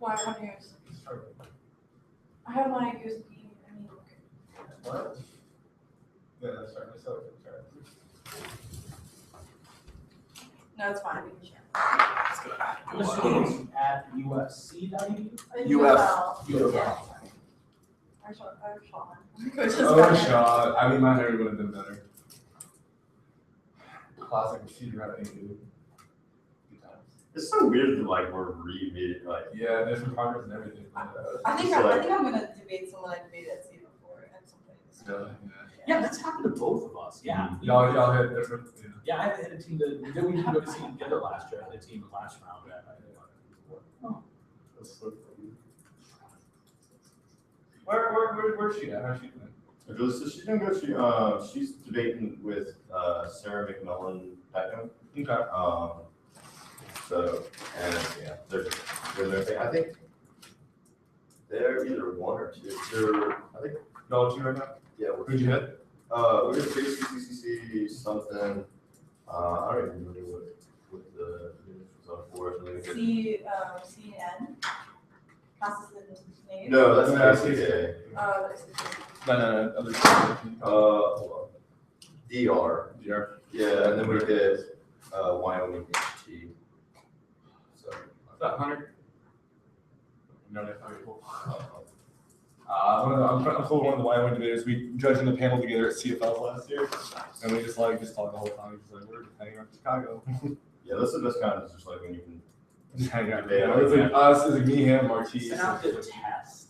Why have yours? I have my USB. I mean, What? Yeah, that's right. Sorry. no, it's fine. We can share. I'm assuming it's at UFC.edu? UFL. I shot. Oh, shot. I mean, my hair would have been better. Classic receiver out of dude. Good times. It's so weird that like we're re-meeting like. Yeah, different partners and everything. I think I'm gonna debate someone I debated at C before and something. Yeah, that's happened to both of us. Yeah. Y'all hit different. Yeah, I had a team that we didn't go to see together last year. I had a team last round. That's so funny. Where's she at? How's she doing? So she's doing good. She's debating with Sarah McMillan Peckham. Okay. So and yeah, they're doing their thing. I think they're either one or two. I think Y'all two right now? yeah. Who'd you hit? We did CCCC something. I don't even remember what the was on for. CN. Consistent name. No, that's No, CCA. No. Other Hold on. DR. DR. Yeah, and then we did Wyoming HT. So What's that, Hunter? No, that's not cool. I'm cool with one of the Wyoming debaters. We judged in the panel together at CFL last year, and we just talked the whole time. Just like, we're just hanging around Chicago. yeah, that's the best kind of just like when you can. Just hang out. Yeah, it was like us, it was like me, him, Marquise. Send out the test.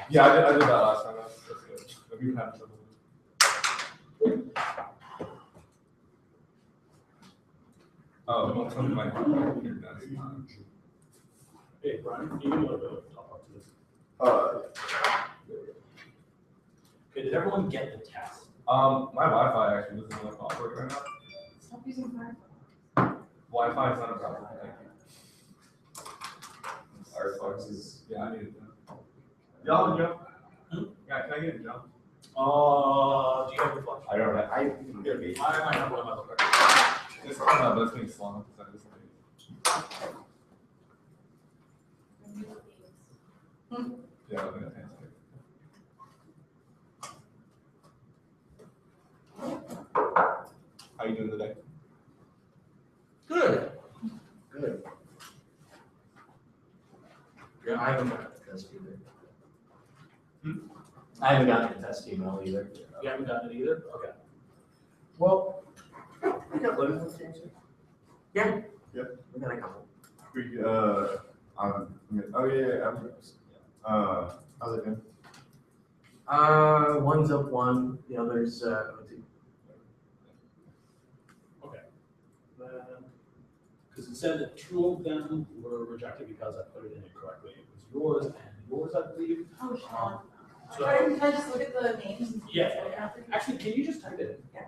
Yeah, I did that last time. That's good. But we have trouble. Oh, something might happen here next time. Hey, Brian, you want to talk about this? Okay, did everyone get the test? My Wi-Fi actually doesn't look awkward right now. Stop using Firefox. Wi-Fi is not a problem. Thank you. Firefox is. Yeah, I need it. Y'all jump. Yeah, can I get a jump? Do you have the flash? I don't know. I can get me. I might have one of my other. It's not, but it's being slow. Yeah, I think that's How you doing today? Good. Good. Yeah, I haven't gotten the test either. I haven't gotten the test email either. You haven't gotten it either? Okay. Well, We got lemon games. yeah. Yep. We got a couple. Oh yeah. How's it going? One's up one, the other's OT. Okay. Because it said that two of them were rejected because I put it in incorrectly. It was yours and yours, I believe. Oh, Sean. So- Can I just look at the names? Yeah. Actually, can you just type it in? Yeah.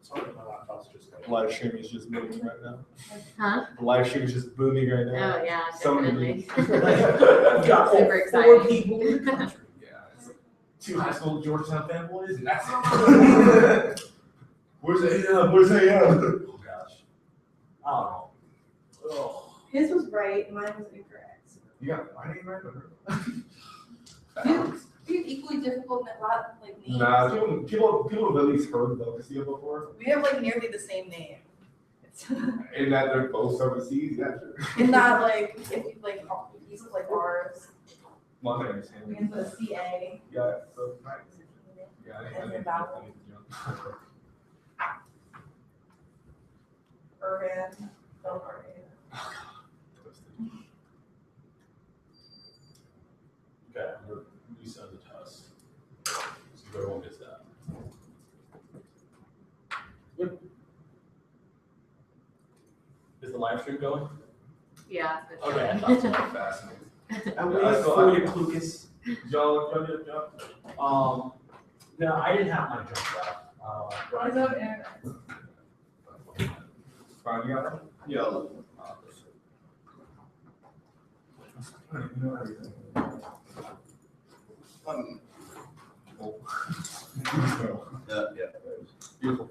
Sorry, my laptop's just going. Live stream is just booming right now. Huh? The live stream is just booming right now. Oh, yeah, So many definitely. We've got Super four exciting. people in the country. Yeah, it's like 2 high school Georgetown fanboys, and that's it. Where's AM? Where's AM? Oh, gosh. I don't know. Oh. His was right, mine was incorrect. You got my name right? We have equally difficult, like names. Nah, people have at least heard of Delicacy before. We have like nearly the same name. It's In that they're both overseas, yeah, sure. and not like if you like pieces of like ours. One thing I understand. We can put a CA. Yeah, so, right. Yeah, And your vowel. Urban. Don't worry. Okay, we're resend the test. So everyone gets that. Good. Is the live stream going? Yeah. Okay, I thought so. Fascinating. I'm waiting waiting for for you, you, Lucas. Y'all get a job? No, I didn't have my jump back. Rise up and Fine, you got one? Yeah. You know everything. Yeah. Beautiful.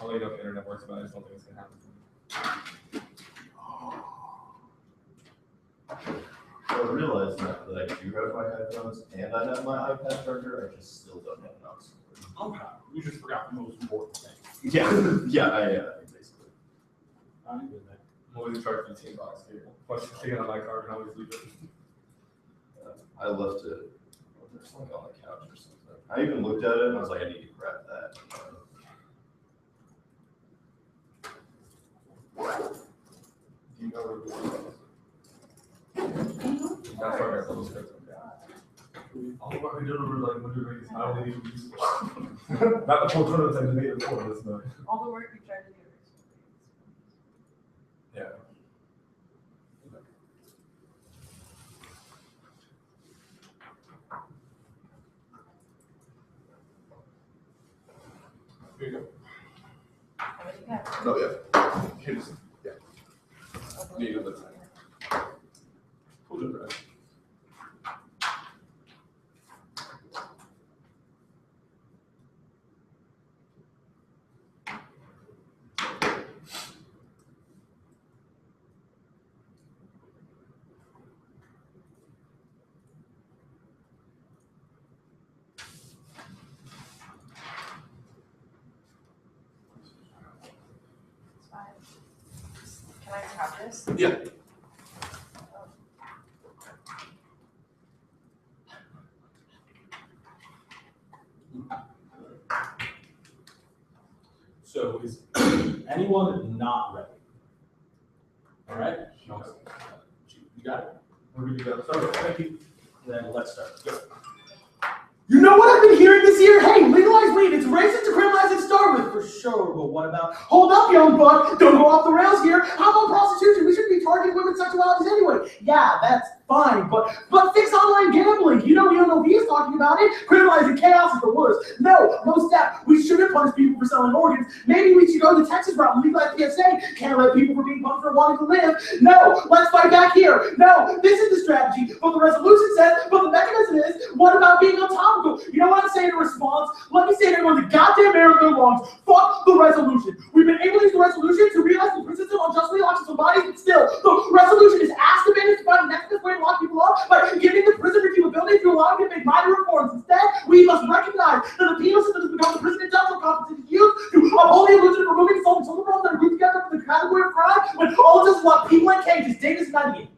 I'll let you know if the internet works, but I just don't think it's gonna happen. So I realized now that I do have my headphones and I have my iPad charger, I just still don't have an aux cord. Okay, you just forgot the most important thing. Yeah, basically. I'm good then. I'm always in charge of the team box cable. Once you take it on my card, and always leave it. I left it, there's something on the couch or something. I even looked at it and I was like, I need to grab that. Do you know where the That's where I got those guys. Oh, what we did over like when we were making, I don't even use it. Not the full tournaments I made it for this night. All the work we tried to do. Yeah. Here you go. What do you have? No, yeah. Here's, yeah. Yeah, you got that side. Hold it right. It's fine. Can I have this? Yeah. So is anyone not ready? All right? You got it? We're good to go. Sorry, thank you. Then let's start. Go. You know what I've been hearing this year? Hey, legalize weed. It's racist to criminalize it to start with, for sure. But what about, hold up, young buck, don't go off the rails here. How about prostitution? We shouldn't be targeting women's sexualities anyway. Yeah, that's fine, but fix online gambling. You know, UNLV is talking about it. Criminalizing chaos is the worst. No step. We shouldn't punish people for selling organs. Maybe we should go the Texas route and legalize PSA. Can't let people for being punished for wanting to live. No, let's fight back here. No, this is the strategy. But the resolution says, but the mechanism is, what about being untopical? You know what I'm saying in response? Let me say to everyone, the goddamn marathon longs. Fuck the resolution. We've been able to use the resolution to realize the prison system unjustly locks some bodies, but still, the resolution is asked to manage to find the next best way to lock people up by giving the prison review ability to allow them to make minor reforms. Instead, we must recognize that the penal system has become the prison industrial competence used to uphold the illusion of removing solving some of the problems that are grouped together in the category of crime when all of us lock people in cages, Davis and Ideas.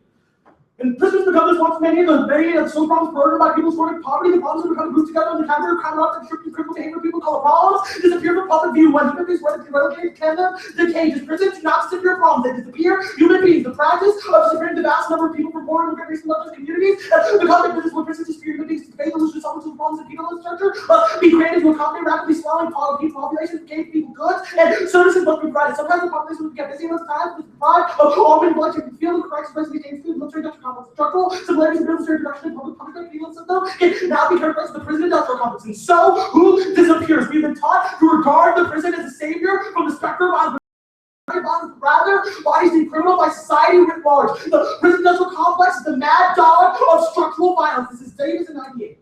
And prisons become this once many of social problems burdened by people's chronic poverty. The problems have become grouped together in the category of crime and restricting criminal behavior people call problems disappear from public view. When human beings relegated to Canada, the cages, prisons do not disappear problems, they disappear human beings. The practice of disappearing the vast number of people from poor and immigrant and communities has become a business where prisons disappear human beings to pay the solution to some of the problems of penal structure must be created to accommodate rapidly swelling populations, gave people goods, and services must be provided. Sometimes the population will get busy enough time to deprive of all intellectual feel the correct space to maintain food, military industrial complex. Structural similarities in military production and public punishment penal system can now be characterized as the prison industrial complex. And so, who disappears? We've been taught to regard the prison as a savior from the spectrum of rather, bodies deemed criminal by society writ large. The prison industrial complex is the mad dog of structural violence. This is Davis in 98.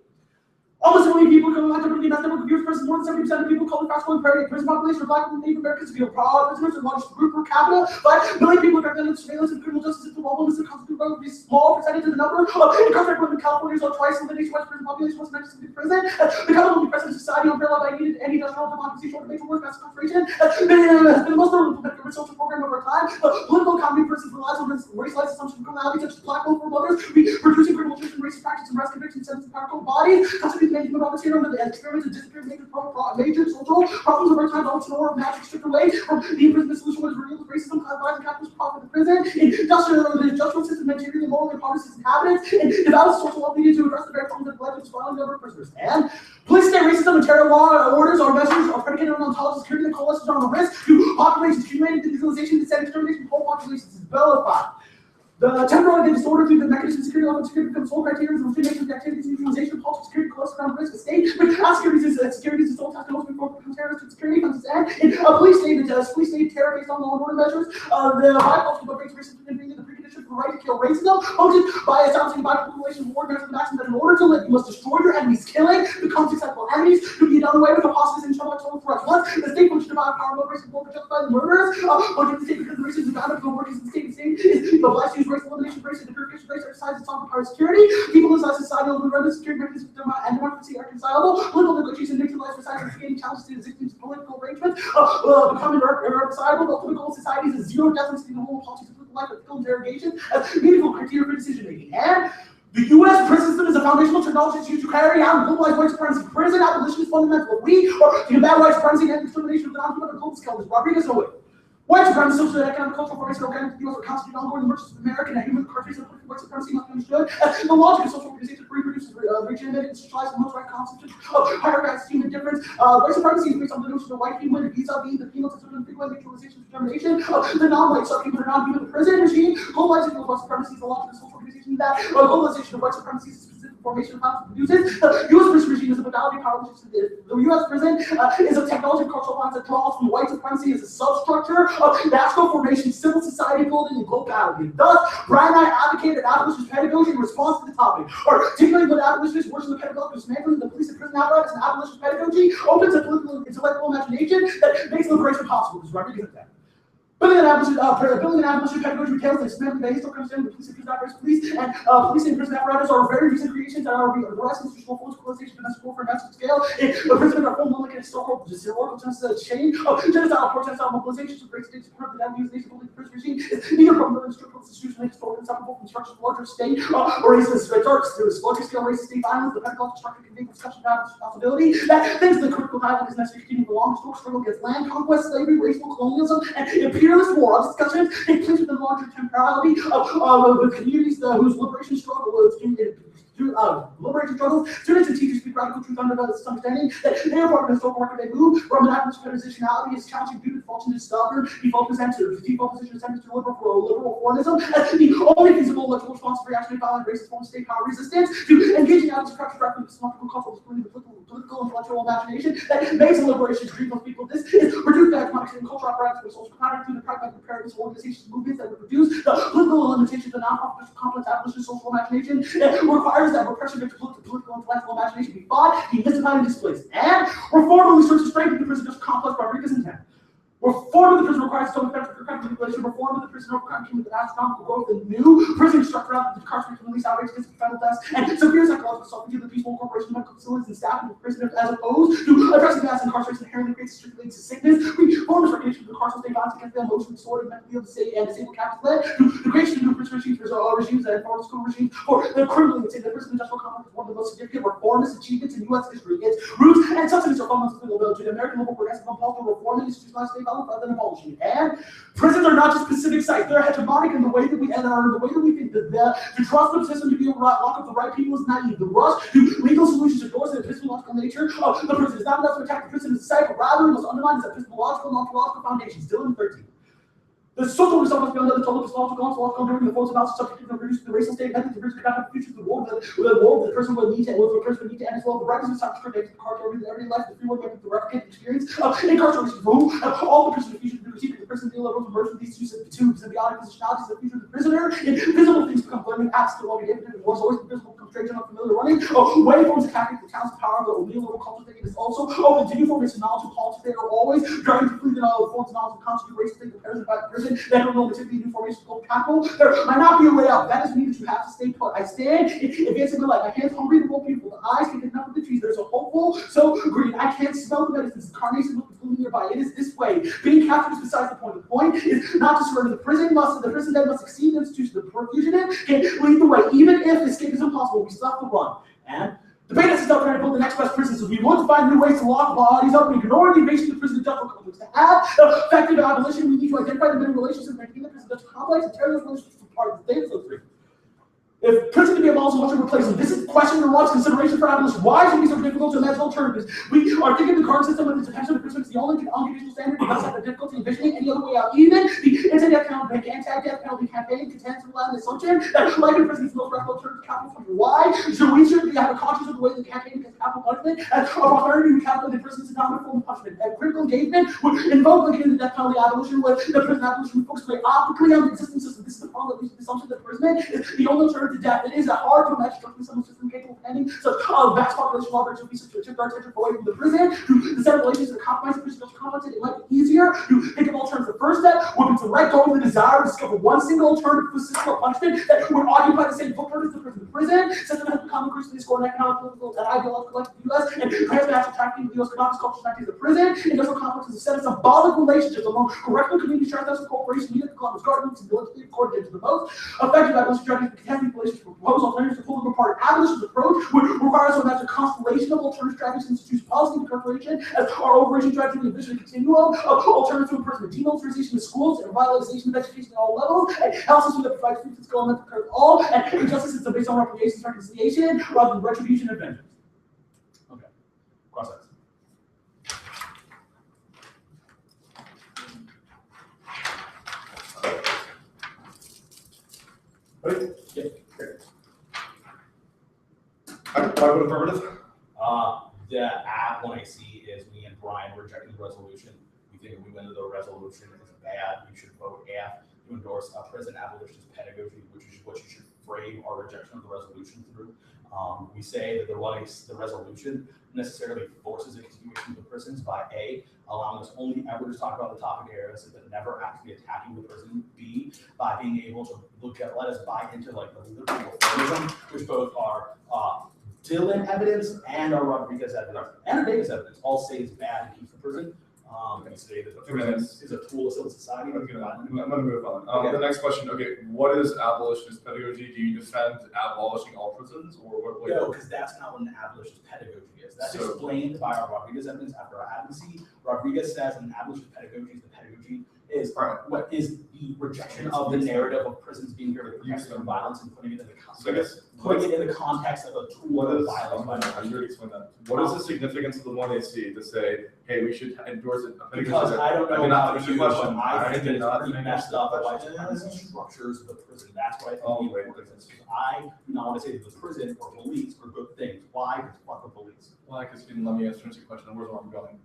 Almost as many people come out to the United States of person, more than 70% of people call the fast-growing prison population of Black and Native Americans to be proud prisoners, the largest group per capita. 5 million people are affected with surveillance and criminal justice system. All women constitute a relatively small percentage of the number of incarcerated women in California, so twice the nationwide prison population was mentioned in prison. The only present society unparalleled by any industrial democracy, short of major work, mass concentration, has been the most implemented social program of our time. The political economy persons relies on racialized assumptions of criminality, such as black folk for mothers, reducing criminal treatment, racist practices, and arrest convictions, sentences, and powerful bodies, constitute the management of and experiments of disappearing major social problems over time, don't ignore a magic strict away from the imprisonment solution was revealed racism, class, and capitalist profit in prison, the industrial system materially moral and poverty its inhabitants, and develop social well needed to address the very problems that led to the spiraling number of prisoners. And police state racism and terror law orders are measures are predicated on ontology security that coalesces on the risk to populations, accumulated individualization, and extermination of whole populations is vilified. The temporal disorder through the mechanism of security level security control criteria and the activities and utilization of cultural security close around risk of state, which as security is the sole task of most people from terrorist security comes and a police state terror based on law and order measures, the bicultural race racism and the precondition for the right to kill racism, functions by establishing biological relations of war against the maxim that in order to live, you must destroy your enemies. Killing becomes acceptable. Enemies to be done away with, apostasy and total threats. Once the state functions about power over racism will justify the murderers, but if the state, because the racism is bound up to the workers of the state is obliged to use race elimination, race and purification, race exercise its sovereign power of security. People inside society will be rendered security mechanisms and democracy are reconcilable. Political negotiation neutralize society and gaining challenges to existing political arrangements becoming irreconcilable. The ultimate goal of society is a zero death and the whole policies of political life with full interrogation as meaningful criteria for decision making. And the U.S. prison system is a foundational technology that's used to carry out globalized white supremacy. Prison abolition is fundamental. If we are to combat white supremacy and discrimination with the non-human and global scale, Rodriguez no way. White supremacy, social and economic cultural formation organic to the U.S. constitute ongoing emergence of American and human cartels of white supremacy must be understood as the logic of social organization reproduces regenerated and socialized and most right constitutes of hierarchies, human difference. White supremacy is based on the notion of white human vis-a-vis the penal system and frequent neutralization of determination of the non-white subhuman or non-human prison regime. Globalization of white supremacy is the logic of social organization that globalization of white supremacy is a specific formation of how it produces. The U.S. prison regime is a modality of power which is the U.S. prison is a technology of cultural lines that draws from white supremacy as a substructure of national formation, civil society building, and globality. Thus, Brian and I advocated abolitionist pedagogy in response to the topic. Articulating what abolitionists worship the pedagogical dismantling the police and prison apparatus and abolitionist pedagogy opens a political intellectual imagination that makes liberation possible. This is Rodriguez and building an abolition pedagogy entails the dismantling the historical understanding of the police and prison apparatus. Police and prison apparatus are very recent creations that are the rise of institutional force, equalization, domestic warfare, massive scale. The prison are formed like an historical chain of genocidal protest, mobilization to break states, the enemies, nation building prison regime is neither from the structural institutional historical inseparable from structures of larger state or racist dark larger scale racist state violence. The pedagogical structure conveys discussion about responsibility that things the critical dialogue is necessary to continue the long historical struggle against land conquest, slavery, racial colonialism, and imperialist war. Our discussions take place within the larger temporality of the communities whose liberation struggle was liberation struggles. Students and teachers speak radical truth under this understanding that they are part of the historical record they move from an atmosphere of positionality is challenging due to function is stubborn, default position centers to liberal foreignism as the only feasible electoral response to reactionary violent racist form of state power resistance to engaging out of structure directly with political cultural political intellectual imagination that makes a liberation dream of people. This is reduced to economic and cultural apparatus for social pattern through the pragmatic preparedness organizations movements that would produce the political limitations of non-profit complex abolitionist social imagination that requires that repression of political intellectual imagination be fought, be mystified, and displaced. And reform only serves to strengthen the prison complex Rodriguez intent. Reform of the prison requires some effective regulation. Reform of the prison requires with astronomical growth and new prison structure out of the incarceration, release outrage against federal deaths, and severe psychological suffering to the peaceful incorporation of medical facilities and staffing of prisoners as opposed to addressing mass incarceration inherently creates strictly to sickness. Reform is recognition of the carceral state violence against the emotional disorder, mentally ill, and disabled captives led to the creation of new prison regimes and former school regimes for the criminally insane. The prison industrial complex is one of the most significant reformist achievements in U.S. history. Its roots and substance are fundamentally to the American liberal progressive compulsory reform and institutionalized state violence rather than abolishing it. And prisons are not just specific sites; they're hegemonic in the way that we think that to trust the system to be able to lock up the right people is naive. The rush to legal solutions ignores the epistemological nature of the prison. It's not enough to attack the prison as a site, but rather it must undermine its epistemological and ontological foundation. Still in 13. The social result must be under the total epistemological during the force of analysis subject to the racial state method to prison cannot have future the war that the person would need to end as well. The righteousness of the carceral the everyday life, the free work method, the replicate experience of incarceration for whom all the prison future the critique of the prison deal levels emerge from these two symbiotic positionalities of the future of the prisoner. Invisible things become blurring paths to longer infinite and was always invisible becomes strange and unfamiliar running. Way forms attacking the talents power of the neoliberal culture thinking is also open to new forms of knowledge and politics. They are always driving to complete forms of knowledge and constitute racial state comparison by the prison. That don't know particularly new formations called capital. There might not be a way out. That doesn't mean that you have to stay put. I stand advancing my life. My hands hungry to more people. The eyes can get enough of the trees. There's a hopeful, so green. I can't smell the medicines. The carnation looks blooming nearby. It is this way. Being captured is besides the point. The point is not to surrender. The prison then must exceed the institution. The fugitive can lead the way. Even if escape is impossible, we still have to run. And the Beta is now trying to build the next best prisons. So we want to find new ways to lock bodies up and ignore the invasion of the prison industrial complex. To have effective abolition, we need to identify the minimum relationships between the prison industrial complex and tear those relationships apart. The data so free. If prison can be abolished, what should replace them? This is question that wants consideration for abolition. Why should it be so difficult to imagine alternatives? We are thinking the current system with its detention of prisoners is the only unconditional standard. We must have the difficulty envisioning any other way out. Even the anti-death penalty campaign contends to rely on the assumption that life in prison is the most radical alternative to capital punishment. Why? So we should have a conscience of the way the campaign against capital punishment, and authority to calculate the person's endowment for punishment. And critical engagement would invoke against the death penalty abolition, where the prison abolition would focus very optically on the existing system. This is the problem that leads to the assumption that imprisonment is the only alternative to death. It is hard to imagine structuring some system capable of ending such vast population law to be such a shift our attention away from the prison to the set of relations that compromise the prison culture complex. It might be easier to think of alternatives. The first step would be to let go of the desire to discover one single alternative system of punishment that would occupy the same footprint as the prison system has become increasingly scored in economic, political, and ideological life of the U.S. and transnational trafficking with the U.S. economic culture society. The prison industrial complex is a set of symbolic relationships among correctable community transnational corporations, needed the Columbus governments, and military coordinated the most effective by most strategies to contesting relations to propose alternatives to pull them apart. Abolitionist approach would require us to imagine a constellation of alternative strategies and institute policy and incorporation as our overreaching strategy to envision a continuum of alternatives to imprisonment, demilitarization of schools, and revitalization of education at all levels, and health system that provides free physical and mental care to all, and a justice system based on reparations and reconciliation rather than retribution and vengeance. Okay, process. Ready? Yeah. I vote affirmative. The app one I see is me and Brian rejecting the resolution. We think if we went to the resolution is bad, we should vote F to endorse prison abolitionist pedagogy, which is what you should frame our rejection of the resolution through. We say that the resolution necessarily forces a continuation of the prisons by A, allowing us only ever to talk about the topic areas but never actually attacking the prison. B, by being able to let us buy into like the liberal reformism, which both are Dylan evidence and our Rodriguez evidence and our Davis evidence all say it's bad to keep the prison. And say that the prison is a tool of civil society. I'm gonna move on. Okay. The next question. Okay, what is abolitionist pedagogy? Do you defend abolishing all prisons, or what? No, because that's not what an abolitionist pedagogy is. That's explained by our Rodriguez evidence after our advocacy. Rodriguez says an abolitionist pedagogy is the pedagogy is what is the rejection of the narrative of prisons being here to protect from violence and putting it in the context. Putting it in the context of a tool of violence. I'm sure you explain that. What is the significance of the 1AC to say, hey, we should endorse it? Because I don't know about you, but I think did it's not pretty finish messed the up the question. white structures of the prison. That's why I think Oh, wait. I do not want to say that the prison or police are good things. Why? Because fuck the police. Well, because you didn't let me answer your question. Where's where I'm going?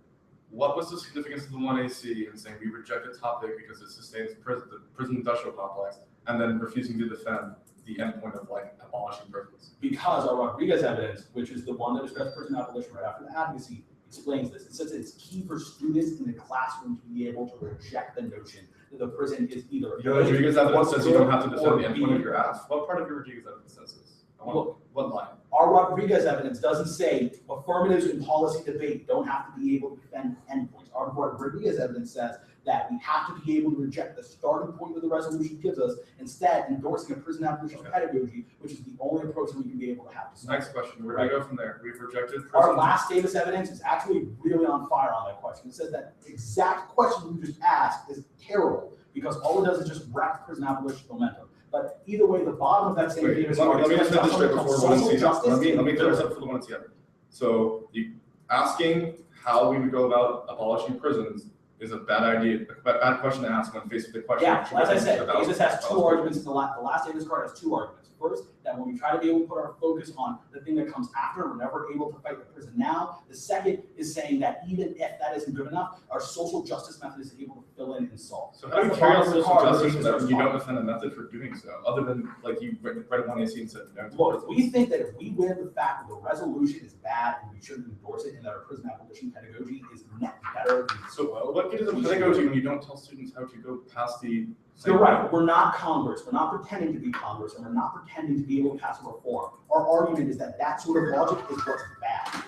What was the significance of the 1AC in saying we reject the topic because it sustains the prison industrial complex, and then refusing to defend the endpoint of like abolishing prisons? Because our Rodriguez evidence, which is the one that discussed prison abolition right after the advocacy, explains this. It says it's key for students in the classroom to be able to reject the notion that the prison is either. Your Rodriguez evidence says you don't have to defend the B. endpoint of your ask. What part of your Rodriguez evidence says this? What line? Our Rodriguez evidence doesn't say affirmatives in policy debate don't have to be able to defend endpoints. Our Rodriguez evidence says that we have to be able to reject the starting point that the resolution gives us, instead endorsing a prison abolition pedagogy, which is the only approach that we can be able to have. Next question. Where do we go from there? We've rejected Our prison. last Davis evidence is actually really on fire on that question. It says that exact question you just asked is terrible because all it does is just wreck prison abolition momentum. But either way, the bottom of that same Wait, Davis let me just finish this straight before social 1C. justice. Let me clear this up for the 1C. So you asking how we would go about abolishing prisons is a bad idea, a bad question to ask when faced with the question. Yeah, as I said, about Davis has two abolishing arguments. The last Davis card has two arguments. First, that when we try to be able to put our focus on the thing that comes after, we're never able to fight the prison now. The second is saying that even if that isn't good enough, our social justice method is able to fill in and solve. So how do you That's the carry out bottom of the social card, justice which is when you don't our defend a method for doing so, other than like you read 1AC and said no to Look, prisons? we think that if we win the fact that the resolution is bad and we shouldn't endorse it, and that our prison abolition pedagogy is net better than So what gives them pedagogy when you don't tell students how to go past the? You're right. We're not Congress. We're not pretending to be Congress, and we're not pretending to be able to pass a reform. Our argument is that that sort of logic is what's bad.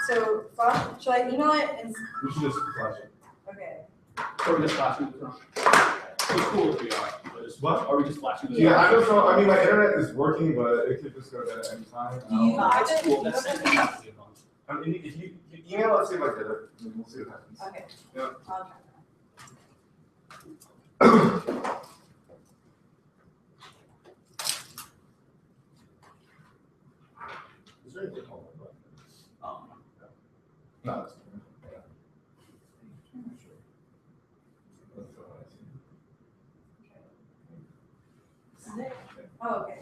So, should I email it and, We should just flash it. okay. Are we just flashing the It's cool if we are. But just, What? Are we just flashing the Yeah, I don't know. I mean, my internet is working, but it could just go dead at any time. Do you- That's cool. That's something that's good. I mean, if you email, let's see if I did it, and we'll see what happens. Okay. Yeah. I'll try. Is there anything called that? No, it's. This is it? Oh, okay.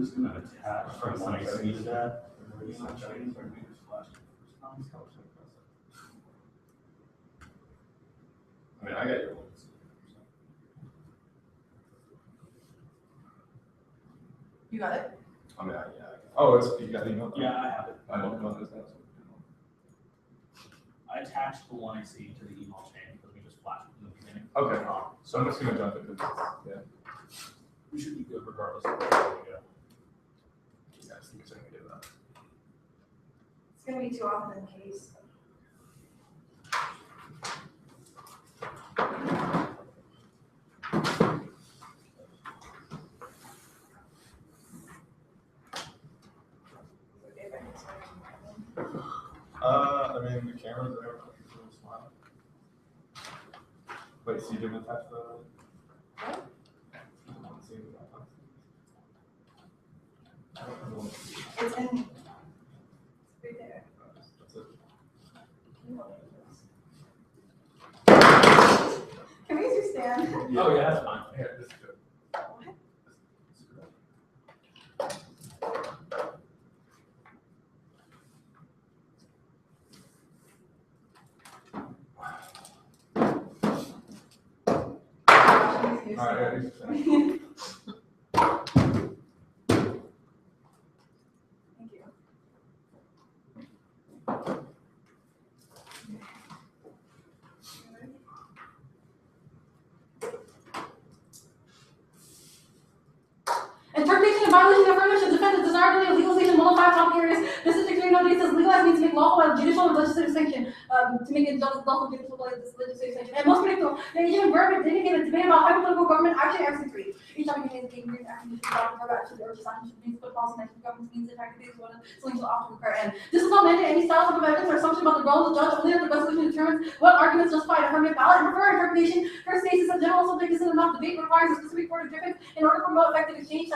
just gonna attach from one I see to that. I mean, I got your one. You got it? I mean, yeah. Oh, it's, you got the email? Yeah, I have it. I don't know this now. I attached the one I see to the email chain because we just flashed it in the beginning. Okay, so I'm just gonna jump it because, yeah. We should be good regardless of where we go. Yeah, I think it's gonna do that. It's gonna be too often in case. I mean, the cameras are smile. Wait, so you didn't attach the? What? It's in. It's right there. That's it. Can we use your stand? Oh, yeah, that's fine. Yeah, this is good. What? This is good. Use All right, your yeah, stand. use your Thank you. Interpretation and violation of affirmative defense is desirability of legalization of 105 top areas. This is declaring nowadays says legalize means to make lawful by judicial or legislative sanction, to make it lawful judicial by legislative sanction. And most predictable, the agent verb indicated a debate about hypothetical government action execute. Each time you make the green action, verb action, or just action means put policy next to government means effective is what something will often occur. And this is not meant in any style of evidence or assumption about the role of the judge. Only that the resolution determines what arguments justify an affirmative ballot and prefer interpretation. First cases of general subject is enough. Debate requires a specific court of difference in order to promote effective exchange.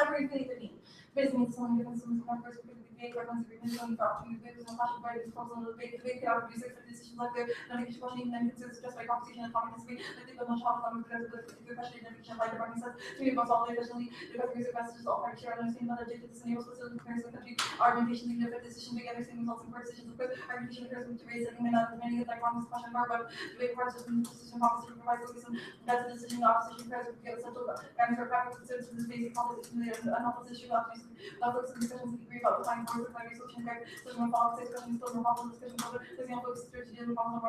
Basically, means something different from the first debate, reference agreement, on the opportunity to debate, not by disposal of the debate, cannot produce a decision like the notification question, then considered just by conversation and participate. I think the most often because of the particular question, identification like the party says, to be most often efficiently, the reference messages all parties share understanding about the objective, this enables specific comparison of country, argumentation, leading to a decision together, same results in court decisions, of course, argumentation occurs when to raise it, may not many like wrong question mark, but debate parts of the decision proposition provides focus on that's the decision, the opposition occurs with the essential guidance for practical concerns to this basic proposition, an opposition opposition, focus on discussions and agree about the time for the resolution, such as one follow-up discussion, still more possible discussion, over, for example, strategy and problem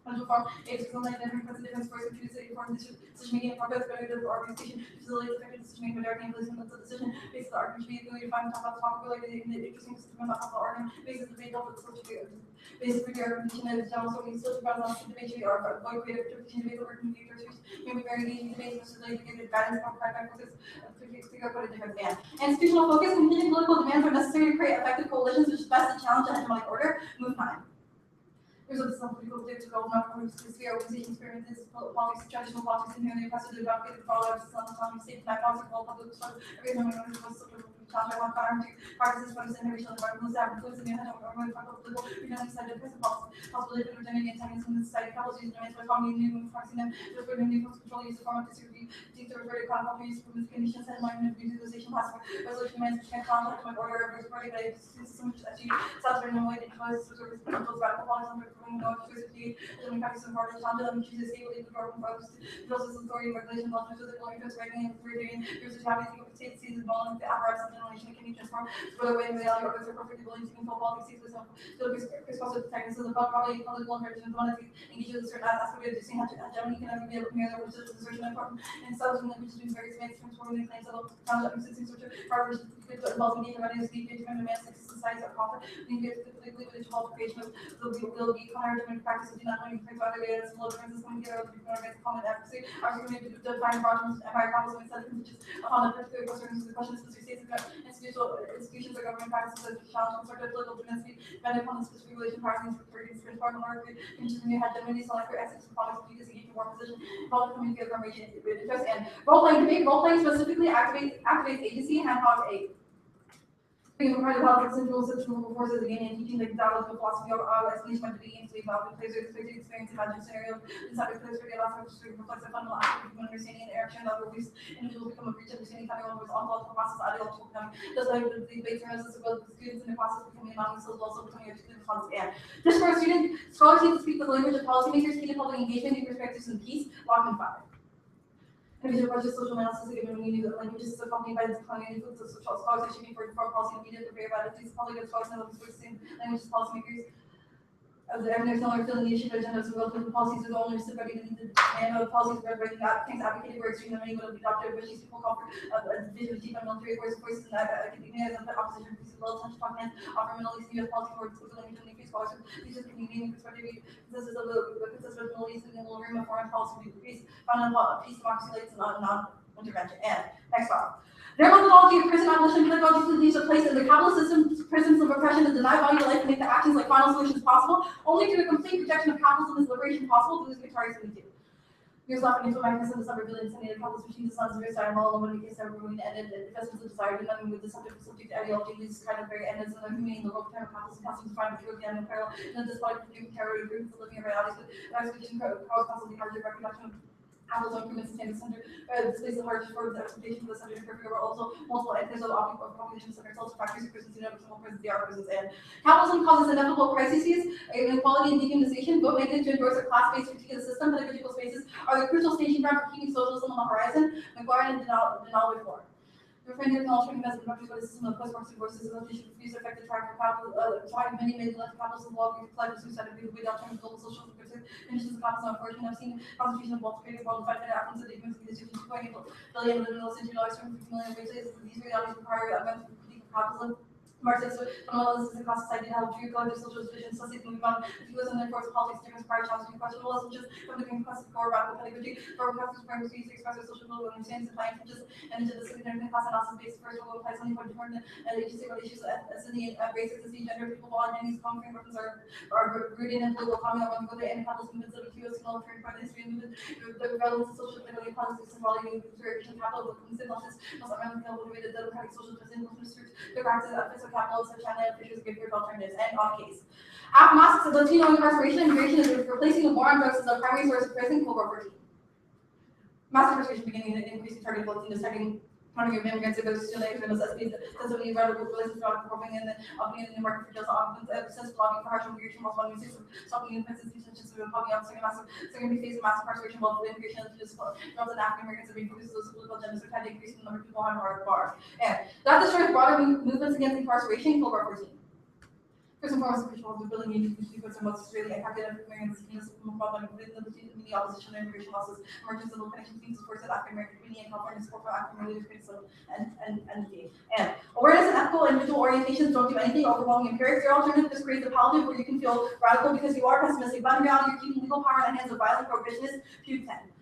potential form, a decision like that requires a difference for some choosing important decision making and progress, better than organization, facilitate effective decision making, majority and placement of the decision, based on the argument, be ability to find top about the topic, like in the interesting system about the argument, basis of the debate, basis for the argumentation, and general so we still depends on the debate, or avoid creative interpretation, debate, or communicator, may be very engaging debates, necessarily to give guidance from private focus, figure out what a difference and institutional focus, competing political demands are necessary to create effective coalitions, which best to challenge the hegemonic order. Move 9. Results of political development, sphere organization experiences, politics, traditional politics, inherently oppressive, advocated followers, autonomy, state, policy, public structure, every moment when it was challenge one to practices for the generation of environmental staff, influence in the government, political, regional side of present policy, possibility of returning antagonism in the society, policies, demands for economy, new movements, forcing them to refer to new forms of control, use of form of distribution, to refer to economic use for conditions, and environment, utilization, classified, resolution demands, which can challenge the order of party, but it's system which achieve self-certain way that causes service controls radical policies, no choice and practice of hard challenge them chooses stability the government focus process authority regulation laws which is the going to writing and creating here's the having the state sees involved the apparatus of generation can be transformed for the way in reality or is perfectly willing to control politics with some responsive techniques of the probably political interactions one of the engages a certain aspect of distinct hegemony can never be able to mirror the research of certain important and substance which is various ways transforming the claims of concept and systems which are involving engagement readiness the engagement demands society or profit the engagement particularly with the creation of will be counter practice of not only things other areas and low differences coming together with the against common advocacy, are going to define problems and by problems and set conditions upon the particular concerns of the questions of states institutions or government practices that challenge constructive political dynasty, depending upon the specific relation practices for important or conditions new hegemony, select for ethics and politics because engage in more position, public coming together from region with interest and role playing debate, role playing specifically activates agency and how 8. Being provided about central forces again and teaching the dialogical philosophy of explanation by the beings to evolve in place of expected experience imagined scenario inside the place where the last to reflects a fundamental aspect of human understanding and interaction that will release individuals become a breach understanding having one was ontological process ideological becoming just like the debate terms as well as students in the process becoming anonymous as well also becoming articulate response and this for a student scholars need to speak the language of policymakers key to public engagement new perspectives and peace lock and fire. And these are budget social analysis given meaning that language is accompanied by the declining influence of social scholars are shaping for policy and media prepare about these public scholars and others same language as policymakers. As the evidence no longer filling leadership agendas well the policies are the only ready to meet the demand of policies read by things advocated for extreme many will be adopted, which these people call for a division of deep and military voices in academia as an opposition to well attention talking offer Middle East US policy towards the language and increase scholars these are Canadian perspective consists of the consistent Middle East and the little room of foreign policy peace found in peace democracy lights and non-intervention and next file. Their methodology of prison abolition pedagogy leaves a place in the capitalist system's prisons of oppression to deny value to life and make the actions like final solutions possible, only through a complete rejection of capitalism is liberation possible through this victorious we do. Here's often into mechanism the summer billion sending the capitalist machine designs very style all when we case every ruin ended and investments of desire and nothing with the subject ideology leads to kind of very end as an humane the whole term capitalism customs find the truth and in parallel and the despite the terror groups the living realities with expectation cause constantly hard to reproduction Apple's improvements in the center, displays the hardest for the expectation for the center curve are also multiple anchors of population centers, also factories, prisons, single prisons, DR prisons, and capitalism causes inevitable crises, inequality and dehumanization, both negative to endorse a class-based critique of the system, pedagogical spaces are the crucial staging ground for keeping socialism on the horizon, McLaren and denial before. The referendum alternative as the countries where the system of post-Marxist forces association refuse to affect the track for capital, many made left capitalism law, reflect the suicide of people with alternative global social conditions of capitalism. Unfortunately, I've seen concentration of wealth created worldwide and affluence of the administration to 2.8 billion in the middle century dollars from 50 million wages. These realities require a mental critique of capitalism. Marxist fundamentalists in class society have true collective social division, society moving on, the few and therefore politics, different prior challenging questionable just from the classic core radical pedagogy, for classes prime species express their social global understandings and planning just and into the secondary class analysis based first role applies only for different agency issues of ethnicity and race, ethnicity, gender, people, law, and these common frameworks are rooted in political economy on whether any capitalism movements of the QS single turn part of the history movement, the relevance of social political politics and volume consideration capital with synopsis, most unreliable way the democratic social justice ministers the practice of physical capital such as fishes give good alternatives and on case. After masks of Latino incarceration and immigration is replacing the war on drugs as the primary source of prison, Cold War 14. Mass incarceration beginning to increase the target of 14 to second hundred of immigrants that goes to labor and necessities that so many radical relations are performing in the opening in the market for just often since lobbying for harsher immigration laws one system stopping independent institutions to public on second phase of mass incarceration while the immigration is just jobs and African Americans have been focused those political agendas are trying to increase the number of people on hard bars. And that destroys broader movements against incarceration, Cold War 14. First and foremost, officials are building into the sequence of most Australia academic Americans problem within the opposition and immigration losses, emergence of local connection teams supports that African American community and California support for African American criticism and awareness and ethical and individual orientations don't do anything overwhelming empirics. Your alternative just creates a paladin where you can feel radical because you are pessimistic, but in reality you're keeping legal power in the hands of violent prohibitionists. Pew 10.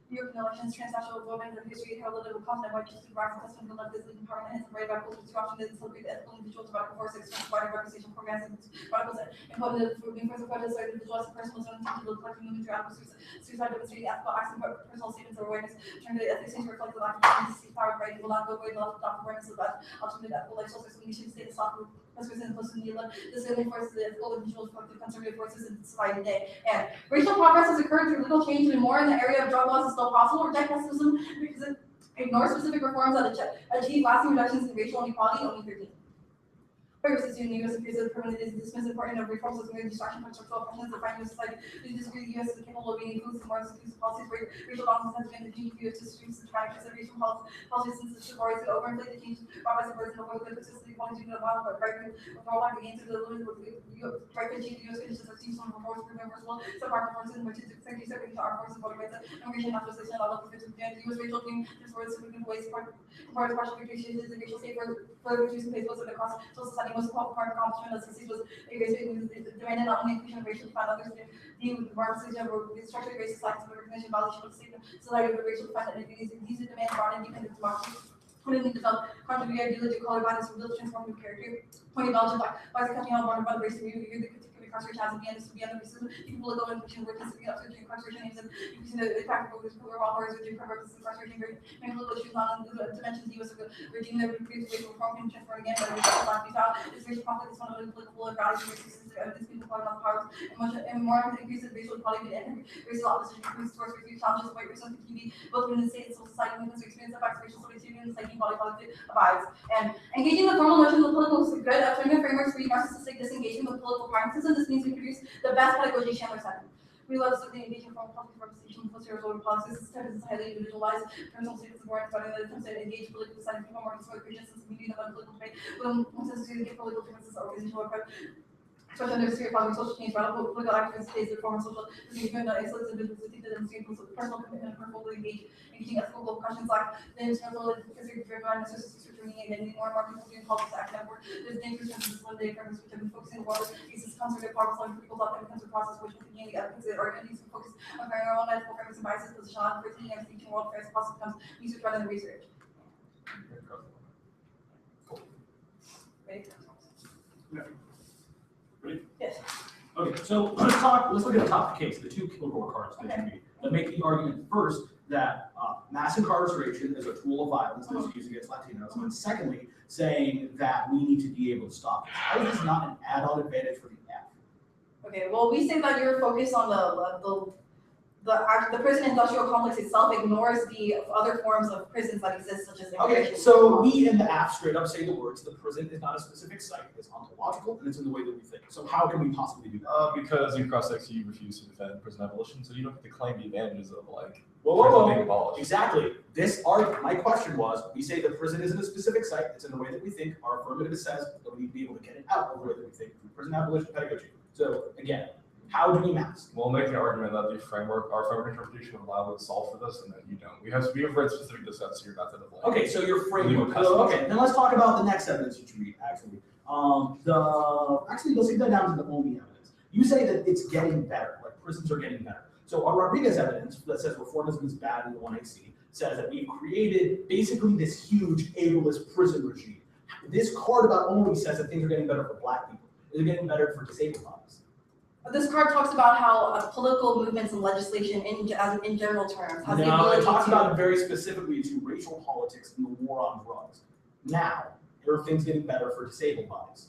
European elections, transnational voting, and history, heralded of continent wide just radical custom to let this leading power in the hands of right radicals, too often they celebrate the ethical individuals, radical forces, wider representation programs, and radicals impotent for being first opponents, or individuals and personal zone to the collective movement to radical suicide, demonstrating ethical acts and personal statements of awareness, turn to the ethics to reflect the lack of agency, power, right, will not go away, the lack of awareness of that, ultimately ethical lifestyle, so we should stay the stock of this only forces the ethical individuals for the conservative forces in society today. And racial progress has occurred through legal change and more in the area of drug laws is still possible. Reject pessimism because it ignores specific reforms that achieve lasting reductions in racial inequality, only 13. Purposes in the U.S. appears that permanent dismiss important of reforms with mere distraction from structural questions that find society who disagree the U.S. is capable of being influenced more exclusive policies where racial balance has been the U.S. to streams to try consideration policies since the civil rights to overinflate the change rabbis and birds and avoid the consistently quality to the wild but right with all back against the limit with right to achieve the U.S. conditions that seems some reforms for reversible some part forces in which it's essentially serving to our forces voting rights and immigration naturalization all of the U.S. racial team just for significant ways part of partial victory is the racial state for reducing place was across social society most part of accomplishment of the was demanded not only inclusion of racial defined others to deal with Marxism or with structurally racist acts of recognition violation of the state society of racial defined identities. These demand broad independent democracy. When develop contributed ideology color violence reveals transformative character. When acknowledged by the country on border by the race of the critique of incarceration has to be under racism. People will go in and work to get up to incarceration and using the practical with followers with different purposes incarceration, many political issues not on the dimensions the U.S. regime that reproduce racial reform can transfer again, but it's not futile. This racial conflict is fundamentally political and values and racism evidence people calling on powers and more increase in racial equality and racial opposition increase towards refugee challenges of white racism can be both within the state and civil society movements who experience effects of racial solidarity and psyche equality abides. And engaging the formal notions of political is good at turning frameworks for narcissistic disengagement with political pragmatism. This means we produce the best pedagogy Chandler said. We love the engagement from public representation with stereotypical policies. This type is highly individualized. Personal statements of warrant starting that attempts to engage politically deciding to more discover creations and community of political debate. When to get political differences or organizational approach. Especially under severe following social change, radical political activists face the form of social disengagement that isolates individuals who think that demonstrate personal commitment and purposefully engaging ethical global questions like the international history driven by necessity returning again, more and more people doing politics to act network. There's dangerous terms of one day frameworks which have been focusing on cases conservative problem solving for people thought that becomes a process which will begin the advocacy or needs to focus on figuring our own ethical frameworks and biases, position on creating and teaching world affairs process becomes research rather than research. Ready? Ready? Yes. Okay, so let's look at the top case, the two killable cards that make the argument first that mass incarceration is a tool of violence that's used against Latinos, and secondly, saying that we need to be able to stop this. How is this not an add-on advantage for the F? Okay, well, we say that you're focused on the prison industrial complex itself ignores the other forms of prisons that exist, such as Okay, so we in the app straight up say the words, the prison is not a specific site, it's ontological, and it's in the way that we think. So how can we possibly do that? Because in cross-sex you refuse to defend prison abolition, so you don't get to claim the advantages of like Whoa, prison being abolished. Exactly. My question was, we say the prison isn't a specific site, it's in the way that we think. Our affirmative says that we need to be able to get it out of the way that we think through prison abolition pedagogy. So again, how do we mask? We'll make the argument that our framework interpretation would allow us to solve for this, and then you don't. We have read specific dissents to your method of like. Okay, so your framework. legal Okay, then let's talk about the next evidence that you read. Actually, let's get that down to the only evidence. You say that it's getting better, like prisons are getting better. So our Rodriguez evidence that says reformism is bad in the 1AC says that we've created basically this huge ableist prison regime. This card about only says that things are getting better for Black people. Is it getting better for disabled bodies? This card talks about how political movements and legislation in general terms has the No, ability it talks to... about it very specifically to racial politics and the war on drugs. Now, are things getting better for disabled bodies?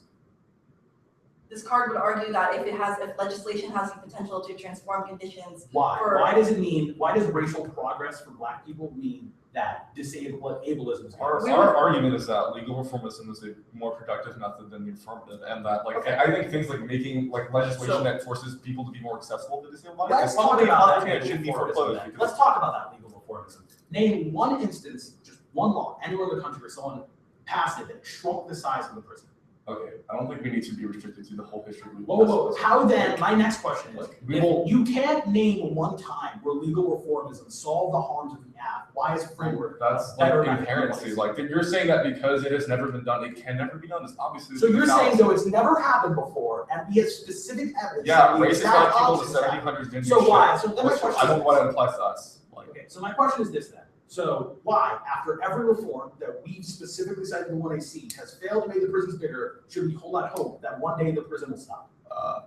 This card would argue that if legislation has the potential to transform conditions. Why? Why does racial progress for Black people mean that ableism is Our argument is that legal reformism is a more productive method than the affirmative, and that I think things like making legislation that forces people to be more accessible to disabled bodies. Let's talk about that. It should be foreclosed. Let's talk about that legal reformism. Name one instance, just one law, anywhere in the country where someone passed it that shrunk the size of the prison. Okay, I don't think we need to be restricted to the whole history. Whoa. How then, my next question is, you can't name one time where legal reformism solved the harms of the app. Why is framework? That's inherency. You're saying that because it has never been done, it can never be done. It's obviously. So you're saying though it's never happened before, and we have specific evidence. Yeah, racist Black people in the 1700s didn't. So why? So then my question. I don't know what it implies to us. Okay, so my question is this then. So why, after every reform that we specifically cited in the 1AC has failed to make the prisons bigger, should we hold out hope that one day the prison will stop? I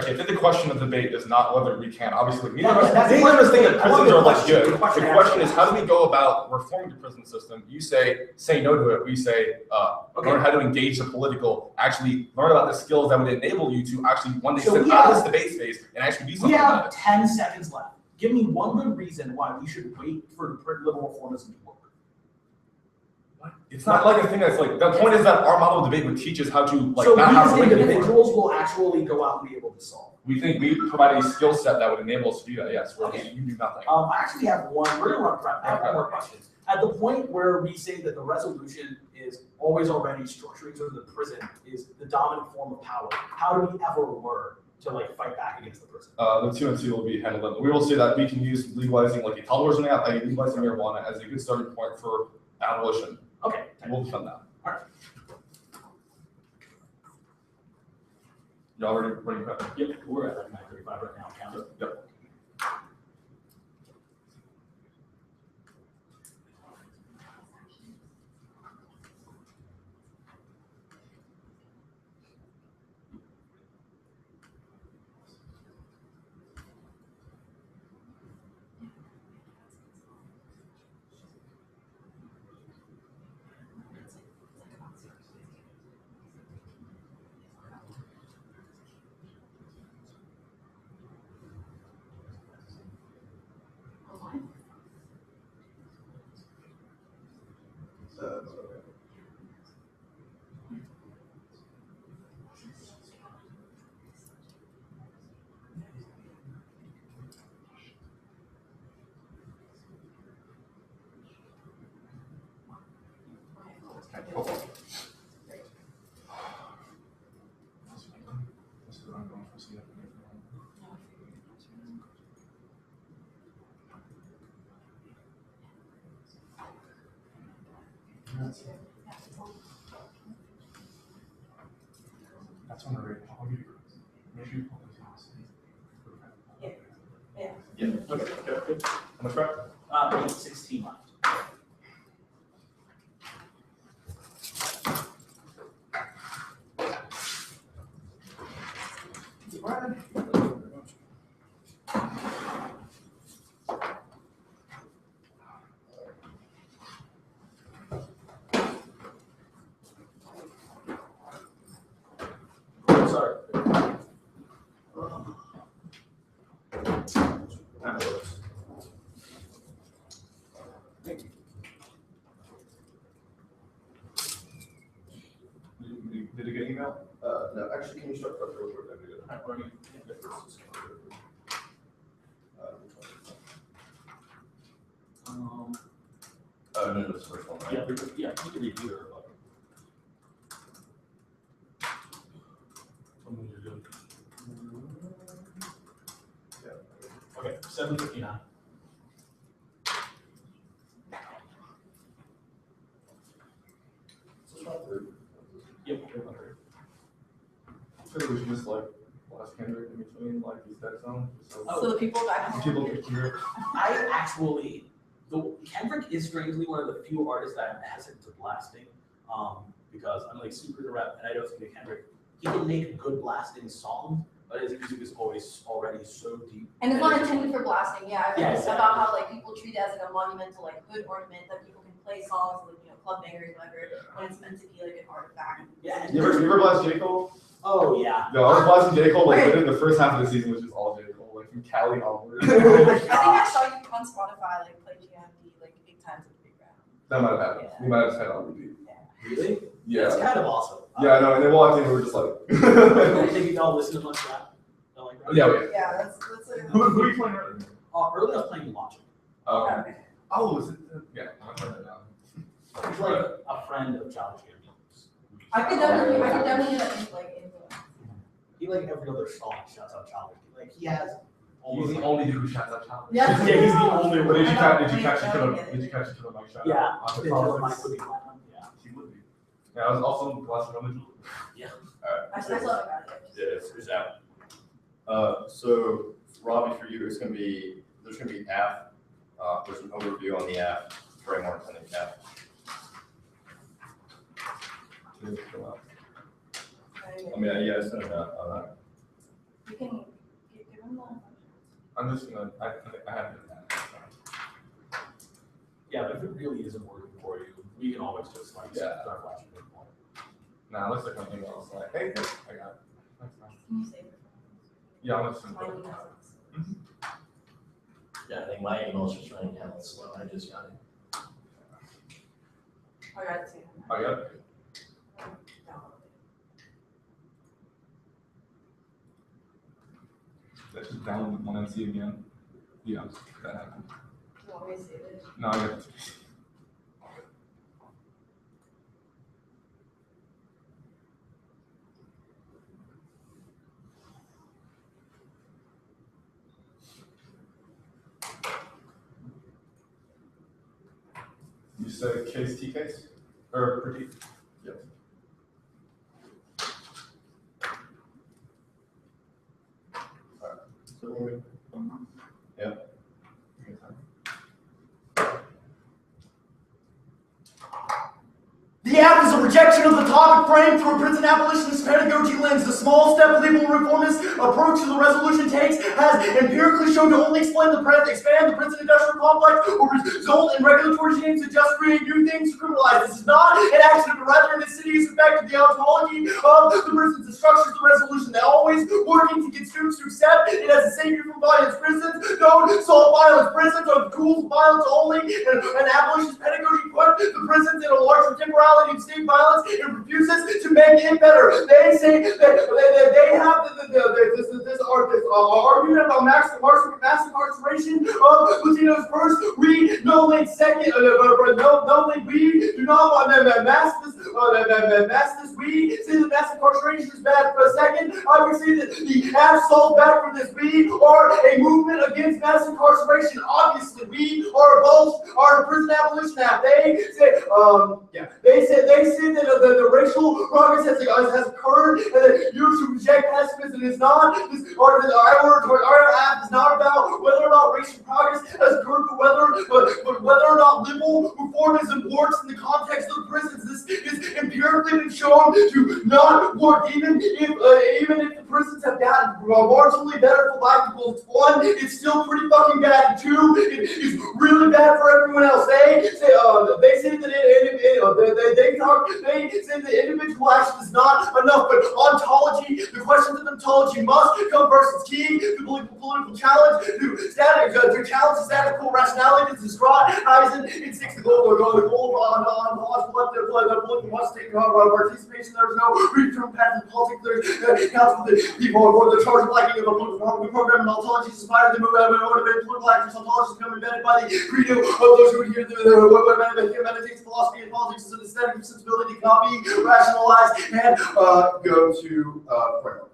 think the question of debate is not whether we can. Obviously, neither Yeah, of that's us think that prisons are like good. The question is, how do we go about reforming the prison system? You say no to it. We say, learn how to engage the political, actually learn about the skills that would enable you to actually one day sit out of this debate space and actually do something about it. We have 10 seconds left. Give me one good reason why we should wait for liberal reformism to work. It's not like a thing that's like, the point is that our model of debate would teach us how to so not we have as to individuals will actually go out and be able to solve. We think we provide a skill set that would enable us to do that, yes, whereas Okay. you do nothing. I actually have one, we're gonna I have one more question. At the point where we say that the resolution is always already structuring so that the prison is the dominant form of power, how do we ever learn to fight back against the prison? The 2 and 2 will be handled. We will say that we can use legalizing a tolerance app, legalizing marijuana as a good starting point for abolition. Okay. We'll defend that. All right. Y'all ready? Yep, we're at 9:35 right now. Count it. Yep. That's on the radar. I'll give you. Make sure you pull this out. Yeah, okay, good. How much back? 16 left. Sorry. That works. Thank you. Did you get email? No, actually, can you start that real quick? I did it. Or you- No, that's the first one, right? Yeah, you can read either, but. Something you're doing. Okay, 7:59. Yep, you're on third. I feel like we should just like blast Kendrick in between like these dead zones. So So the people back home. people can hear it. I actually, Kendrick is strangely one of the few artists that I'm hesitant to blasting, because I'm like super into rap, and I don't think that Kendrick, he can make good blasting songs, but his music is always already so deep. And it's not intended for blasting, yeah, I've Yeah, heard exactly. about how like people treat it as like a monumental like hood ornament that people can play songs like, you know, club bangers, whatever, when it's meant to be like an artifact. Yeah. You ever blast J. Cole? Oh, yeah. No, I was blasting J. Cole like within the first half of the season, which is all J. Cole, like from Cali onward. I think I saw you on Spotify like play GMD like 8 times in the big round. That might have happened. We might have just had it on repeat. Really? Yeah. That's kind of awesome. Yeah, I know. And then walked in and we were just like. I think you all listen to much rap. Don't like rap? Yeah, Yeah, that's a. Who are you playing right now? Earlier I was playing Logic. Okay. Oh, is it? Yeah, I'm playing it now. He's like a friend of Childish Gambino's. I could definitely get it like influence. He like every other song shouts out Childish. Like he has He's almost the like, only dude who shouts out Childish. Yeah. yeah, he's the only But one. did you catch I it don't to get it. did you catch it to the mic shout? Yeah, On the the Killer Politics? Mike would be platinum. Yeah. He would be. Yeah, I was also blasting on the Jewel. I still got it. Yeah, it's out. So Robbie, for you, there's gonna be app. There's an overview on the app framework and the app. I mean, yeah, I sent it out. You can give him the. I'm just gonna, I have it. Yeah, but if it really isn't working for you, we can always just like Yeah. start flashing it. Nah, it looks like my email is like, hey, I got it. Thanks, man. Can you save it? Yeah, I'm just My gonna. email. Yeah, I think my email's just running down slow. I just got it. I got it too. I got it. Let's just download one and see again. Yeah, that happened. You want me to save it? No, I got it. You said case T case? Or pretty? Yes. Yeah. The app is a rejection of the topic framed through a prison abolitionist pedagogy lens. The small step legal reformist approach to the resolution takes has empirically shown to only expand the prison industrial complex or result in regulatory regimes that just create new things to criminalize. This is not an accident, but rather an insidious effect of the ontology of the prisons. The structures of the resolution, they're always working to get students to accept it as a savior from violence. Prisons don't solve violence. Prisons are the tools of violence only. And abolitionist pedagogy put the prisons in a larger temporality of state violence and refuses to make it better. They say that they have the argument about massive incarceration of Latinos first. We no link second. No link. We do not want mass this. We say that mass incarceration is bad for a second. I would say that the absolute bad for this. We are a movement against mass incarceration. Obviously, we are opposed our prison abolition act. They say they say that the racial progress has occurred and that you should reject pessimism. It's not our act is not about whether or not racial progress has occurred, but whether or not liberal reformism works in the context of prisons. This is empirically been shown to not work, even if the prisons have gotten marginally better for black people. It's one, it's still pretty fucking bad. Two, it's really bad for everyone else. They say that individual action is not enough, but ontology, the questions of ontology must come first. It's key to political challenge, to challenge the status quo rationality that's described in 6 the goal on political must take participation. There's no return path in politics. There's council the people for the charge of lacking of a political program and ontology is inspired them motivate political actors. Ontology is become embedded by the credo of those who would hear the meditates philosophy and politics is an aesthetic sensibility cannot be rationalized and go to framework.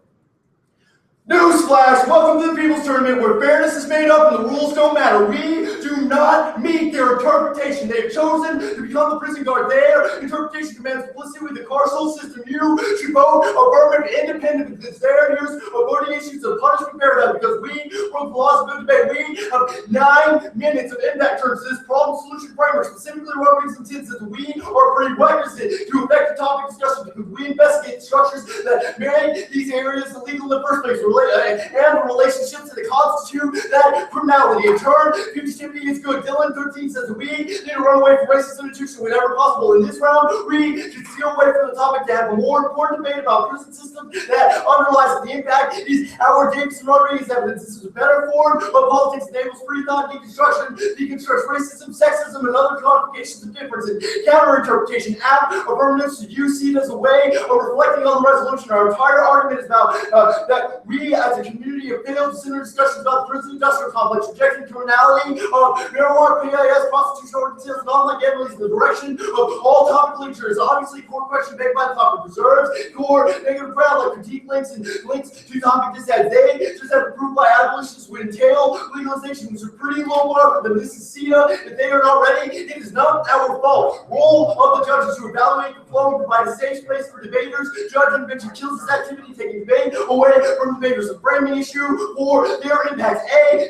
Newsflash! Welcome to the People's Tournament, where fairness is made up and the rules don't matter. We do not meet their interpretation. They have chosen to become the prison guard. Their interpretation demands complicity with the carceral system. You should vote affirmative, independent, because their use of voting issues of punishment paradigm. Because we broke the laws of good debate. We have 9 minutes of impact terms to this problem-solution framework. Specifically, what reason intends that we are prerequisite to effect the topic discussion because we investigate the structures that made these areas illegal in the first place. And the relationships that constitute that criminality. In turn, fugitivity is good. Dylan 13 says that we need to run away from racist institutions whenever possible. In this round, we should steal away from the topic to have a more important debate about prison system that underlies the impact is our Jameson Rodriguez evidence. This is a better form of politics that enables free thought, deconstructs racism, sexism, and other codifications of difference and counter-interpretation. Affirmatives, you see it as a way of reflecting on the resolution. Our entire argument is about that we as a community have failed to center discussions about the prison industrial complex, rejecting criminality of marijuana, PIS, prostitution, details, non-like families in the direction of all topic literature is obviously a core question begged by the topic preserves, core negative ground like critique links and links to topic just as they just have approved by abolitionists would entail legalization, which is a pretty low bar for the Mississippi. If they are not ready, it is not our fault. Role of the judges to evaluate the flow and provide a safe space for debaters. Judge intervention kills this activity, taking debate away from debaters. A framing issue for their impacts.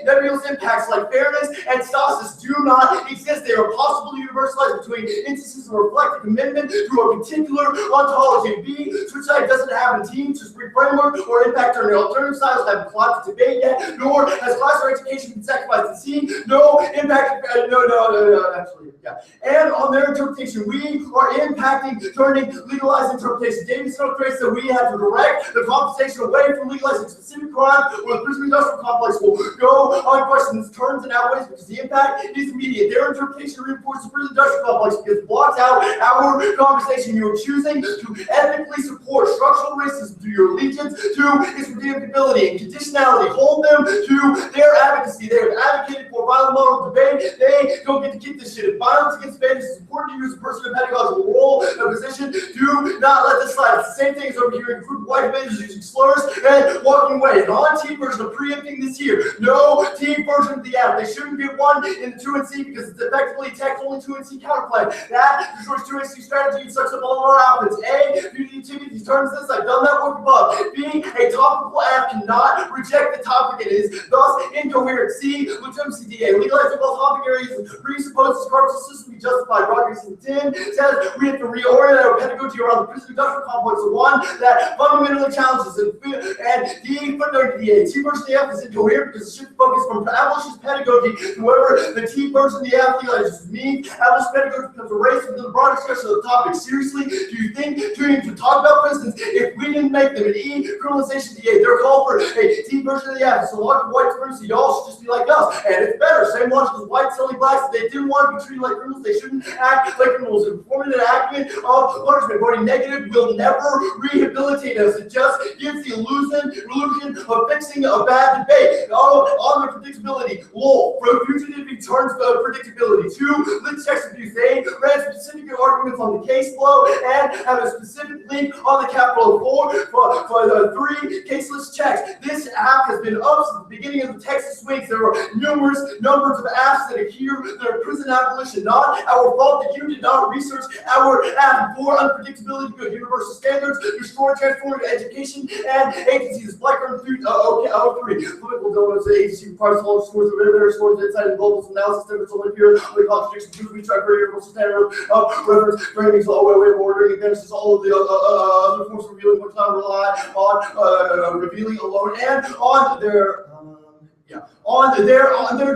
Nebulous impacts like fairness and stasis do not exist. They are possible to universalize between instances of reflective commitment to a particular ontology. B, switch side doesn't have a team to spring framework or impact or alternative styles that have plot to debate yet, nor has class or education been sacrificed. To see no impact. Actually, yeah. And on their interpretation, we are impacting, turning legalized interpretation. Davidson illustrates that we have to direct the conversation away from legalizing specific crimes where the prison industrial complex will go unquestioned in terms and outweighs because the impact is immediate. Their interpretation reinforces the prison industrial complex because it blocks out our conversation. You are choosing to ethically support structural racism through your allegiance to its redeemability and conditionality. Hold them to their advocacy. They have advocated for violent model of debate. They don't get to keep this shit. If violence against debaters is important to you as a person in a pedagogical role and position, do not let this slide. It's the same thing as over here in group of white debaters using slurs and walking away. An on-team version of preempting this year. No team version of the app. They shouldn't get one in the 2NC because it's effectively text-only 2NC counterplay. That destroys 2NC strategy and sucks up all of our outputs. A, due to the activity determines this. I've done that work above. B, a topical app cannot reject the topic. It is thus incoherent. C, legitimacy. DA. Legalizing all topic areas presupposes the carceral system be justified. Rodriguez and 10 says we have to reorient our pedagogy around the prison industrial complex, the one that fundamentally challenges it. And D, footnote DA. T version of the F is incoherent because it should focus from abolitionist pedagogy to whatever the T version of the F legalizes means. Abolitionist pedagogy becomes a race within the broader discussion of the topic. Seriously, do you think tuning to talk about prisons if we didn't make them? An E, criminalization DA. Their call for a T version version of the app. It's the logic of white supremacy. Y'all should just be like us. And it's better. Same logic as whites telling blacks that they didn't want to be treated like criminals. They shouldn't act like criminals. Informing an argument of punishment, voting negative will never rehabilitate us. It just gives the illusion of fixing a bad debate. On the predictability. Lol. For fugitive returns predictability. 2. Lit text abuse. They ran specific arguments on the case flow and have a specific link on the capital. 4. For the 3. Caseless checks. This app has been up since the beginning of the Texas swings. There are numerous numbers of apps that adhere to their prison abolition. Not our fault that you did not research our app for unpredictability. Good universal standards. Restore transformative education and agencies. Black Earth 3. Political donuts. Agency requires all scores of their scores inside the global analysis. Difference only here. Only contradictions. We try for universal standard of reference framings. Way of ordering advances. All of the other forms of revealing which not rely on revealing alone and on their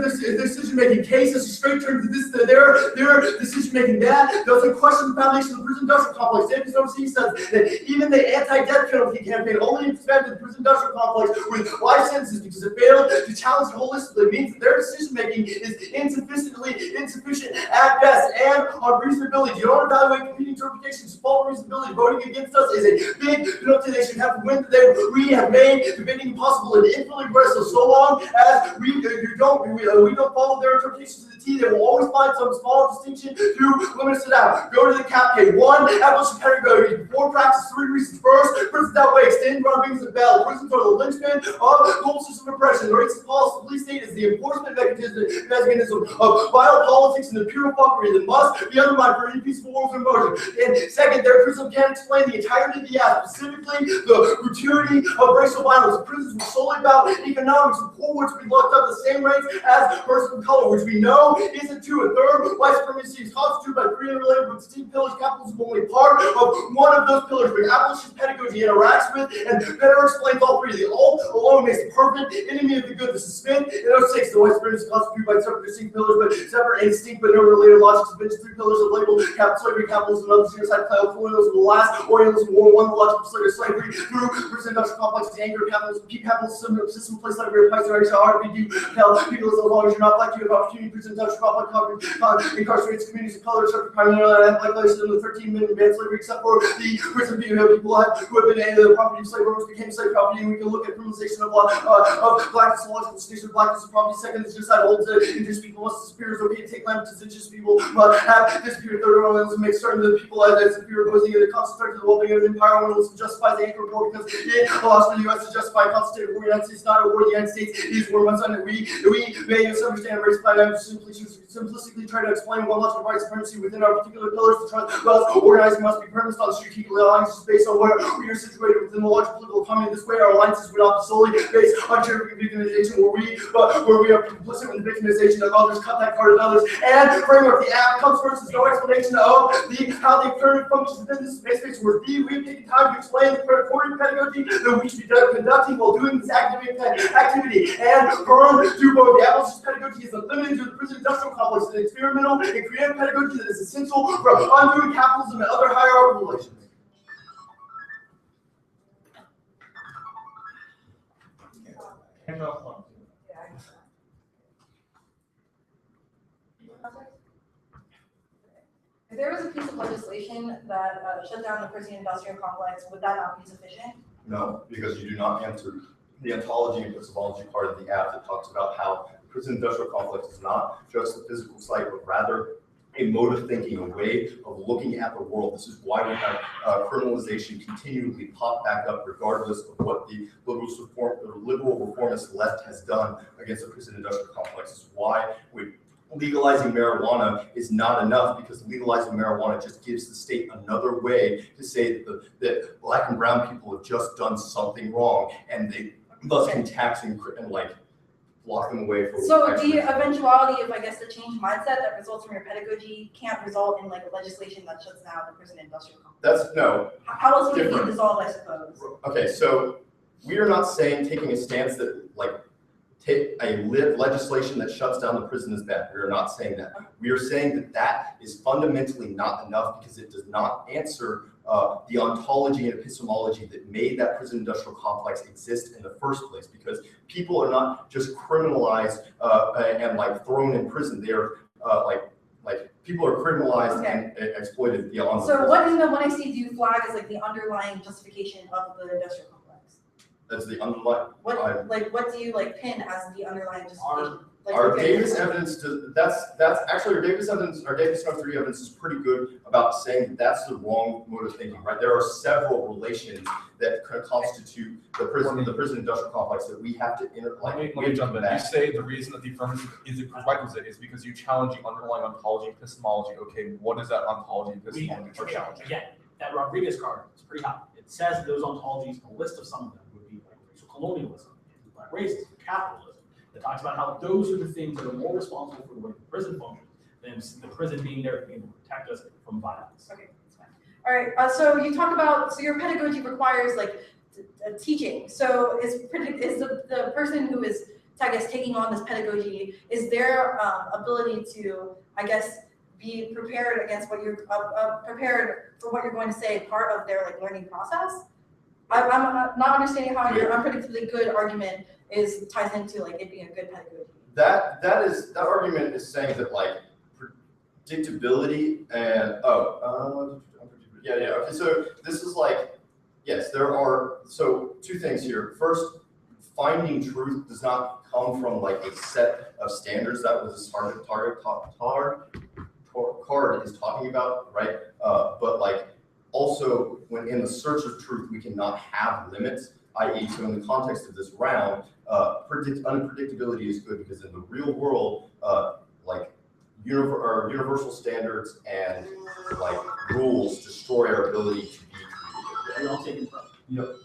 decision making cases. Straight terms of this, their decision making that doesn't question the foundation of the prison industrial complex. Davis overseas says that even the anti-death penalty campaign only expanded the prison industrial complex with life sentences because it failed to challenge it holistically. It means that their decision making is insufficient at best and on reasonability. You don't evaluate competing interpretations. Fault reasonability. Voting against us is a big penalty. They should have to win today. We have made debating impossible and infinitely aggressive. So long as we don't follow their interpretations of the T, they will always find some small distinction to limit us out. Go to the cap cave. 1. Abolition pedagogy. Before practice, 3 reasons. First, prisons that way extend ground beings of bell. Prisons are the linchpin of global system of oppression. The racist policy police state is the enforcement mechanism of vile politics and the pure fuckery that must be undermined for any peaceful wars in motion. And second, their prison can't explain the entirety of the act, specifically the gratuity of racial violence. Prisons were solely about economics. The poor were to be locked up the same rates as persons of color, which we know isn't true. A third, white supremacy is constituted by 3 unrelated but distinct pillars. Capitalism is only part of one of those pillars, but abolitionist pedagogy interacts with and better explains all 3. The alt alone makes the perfect enemy of the good. This is Smith in 06. The white supremacy is constituted by separate distinct pillars, but separate and distinct but no related logics. The 3 pillars of label, slavery, capitalism, and other genocide, colonialism, the last, Orientalism, War 1, the logic of slavery, through prison industrial complex, the anger of capitalism, keep capitalism system place like real place, so hard we do tell people as long as you're not black, you have opportunity, prison industrial complex, incarcerates communities of color, except for primarily black places in the 13 million banned slavery, except for the prison people who have been the property of slave owners became slave property, and we can look at criminalization of blackness, logical distinction of blackness and property. Second, the genocide holds that indigenous people must disappear. It's okay to take land because indigenous people have disappeared. Third, Orleans makes certain that people that disappear opposing the concentrated the well-being of the empire. Orleans justifies the anchor war because it allows for the U.S. to justify a concentrated war. The United States not a war. The United States is war. Once under we may misunderstand race by simplistically try to explain one logic of white supremacy within our particular pillars. To try thus organizing must be premised on strategic alliances based on where we are situated within the large political economy. This way, our alliances would not be solely based on terrific victimization, where we are complicit in the victimization of others, cut that card of others, and framework. The app comes first. There's no explanation of how the current functions within this space. Where we have taken time to explain the predatory pedagogy that we should be conducting while doing this activity. And firm to both the abolitionist pedagogy is limited to the prison industrial complex, an experimental and creative pedagogy that is essential for undoing capitalism and other hierarchical relations. If there was a piece of legislation that shut down the prison industrial complex, would that not be sufficient? No, because you do not answer the ontology and epistemology part of the app that talks about how the prison industrial complex is not just a physical site, but rather a mode of thinking, a way of looking at the world. This is why we have criminalization continually pop back up, regardless of what the liberal reformist left has done against the prison industrial complex. This is why legalizing marijuana is not enough, because legalizing marijuana just gives the state another way to say that black and brown people have just done something wrong, and they thus can tax and block them away from. So the eventuality of, I guess, the change mindset that results from your pedagogy can't result in a legislation that shuts down the prison industrial complex. That's no. How else would it be dissolved, I suppose? Okay, so we are not saying taking a stance that take a legislation that shuts down the prison is bad. We are not saying that. We are saying that is fundamentally not enough, because it does not answer the ontology and epistemology that made that prison industrial complex exist in the first place, because people are not just criminalized and like thrown in prison. They're like people are criminalized and exploited beyond. So what in the 1AC do you flag as like the underlying justification of the industrial complex? That's the underlying. What do you like pin as the underlying justification? Our Davis evidence that's actually our Davis evidence, our Davis No. 3 evidence is pretty good about saying that that's the wrong mode of thinking, right? There are several relations that constitute the prison industrial complex that we have to Let me jump in. You say the reason that the affirmative is a prerequisite is because you challenge the underlying ontology and epistemology. Okay, what is that ontology and epistemology you're challenging? Again, that Rodriguez card is pretty hot. It says those ontologies, a list of some of them would be like racial colonialism, black racism, capitalism. It talks about how those are the things that are more responsible for the way the prison functions than the prison being there to be able to protect us from violence. Okay, that's fine. All right, so you talk about, so your pedagogy requires like teaching. So is the person who is, I guess, taking on this pedagogy, is their ability to, I guess, be prepared against what you're, prepared for what you're going to say part of their like learning process? I'm not understanding how your unpredictably good argument ties into like it being a good pedagogy. That argument is saying that like predictability and okay, so this is like, yes, there are, so two things here. First, finding truth does not come from like a set of standards that was a card is talking about, right? But like also when in the search of truth, we cannot have limits, i.e. so in the context of this round, unpredictability is good because in the real world, like universal standards and like rules destroy our ability to be creative. Are we all taking from? Yep.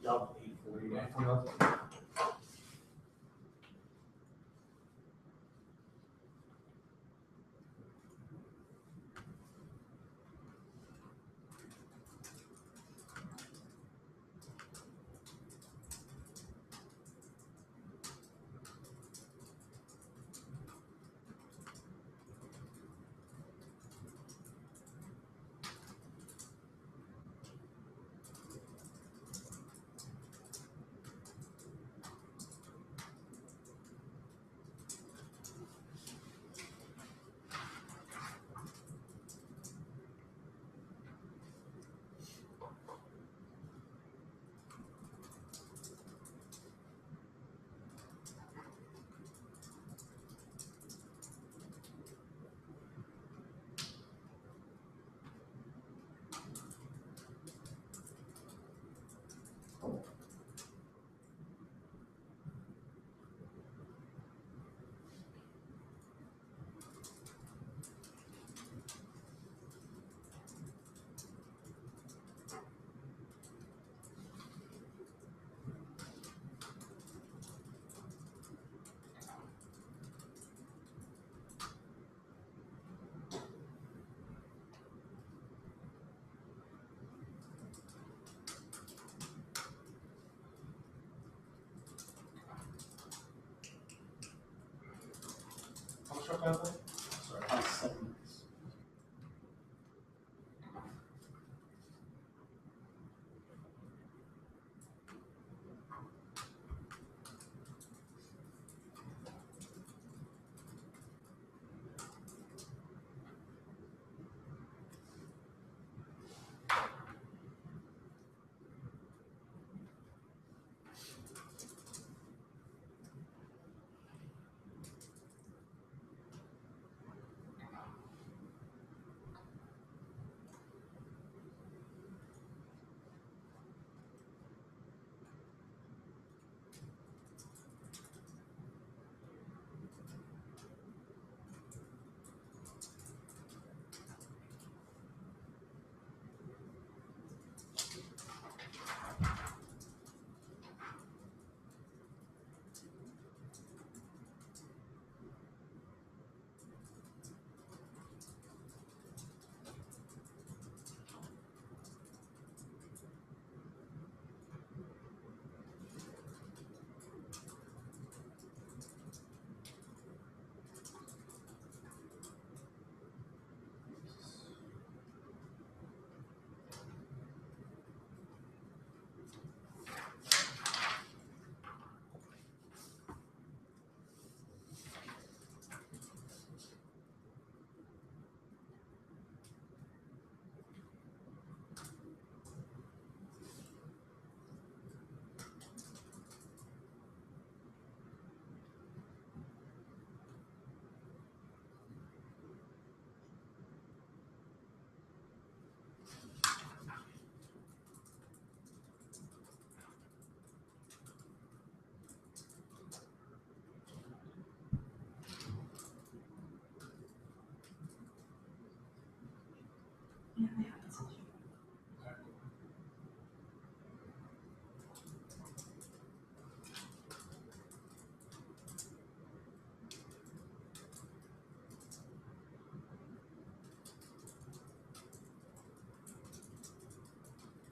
Y'all 8:40. How much time?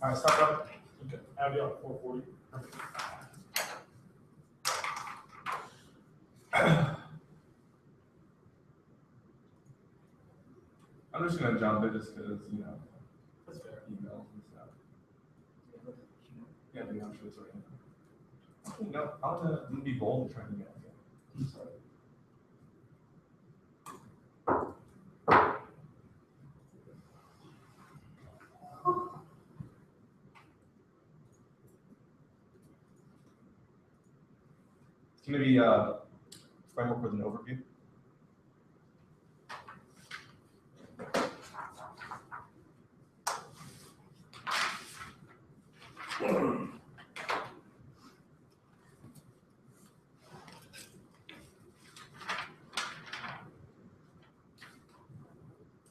All right, start up. Okay, Abby on 440. I'm just gonna jump it just because, you know, That's fair. emails and stuff. Yeah, but I'm sure it's already. No, I'm gonna be bold and try to get it. Sorry. It's gonna be framework with an overview.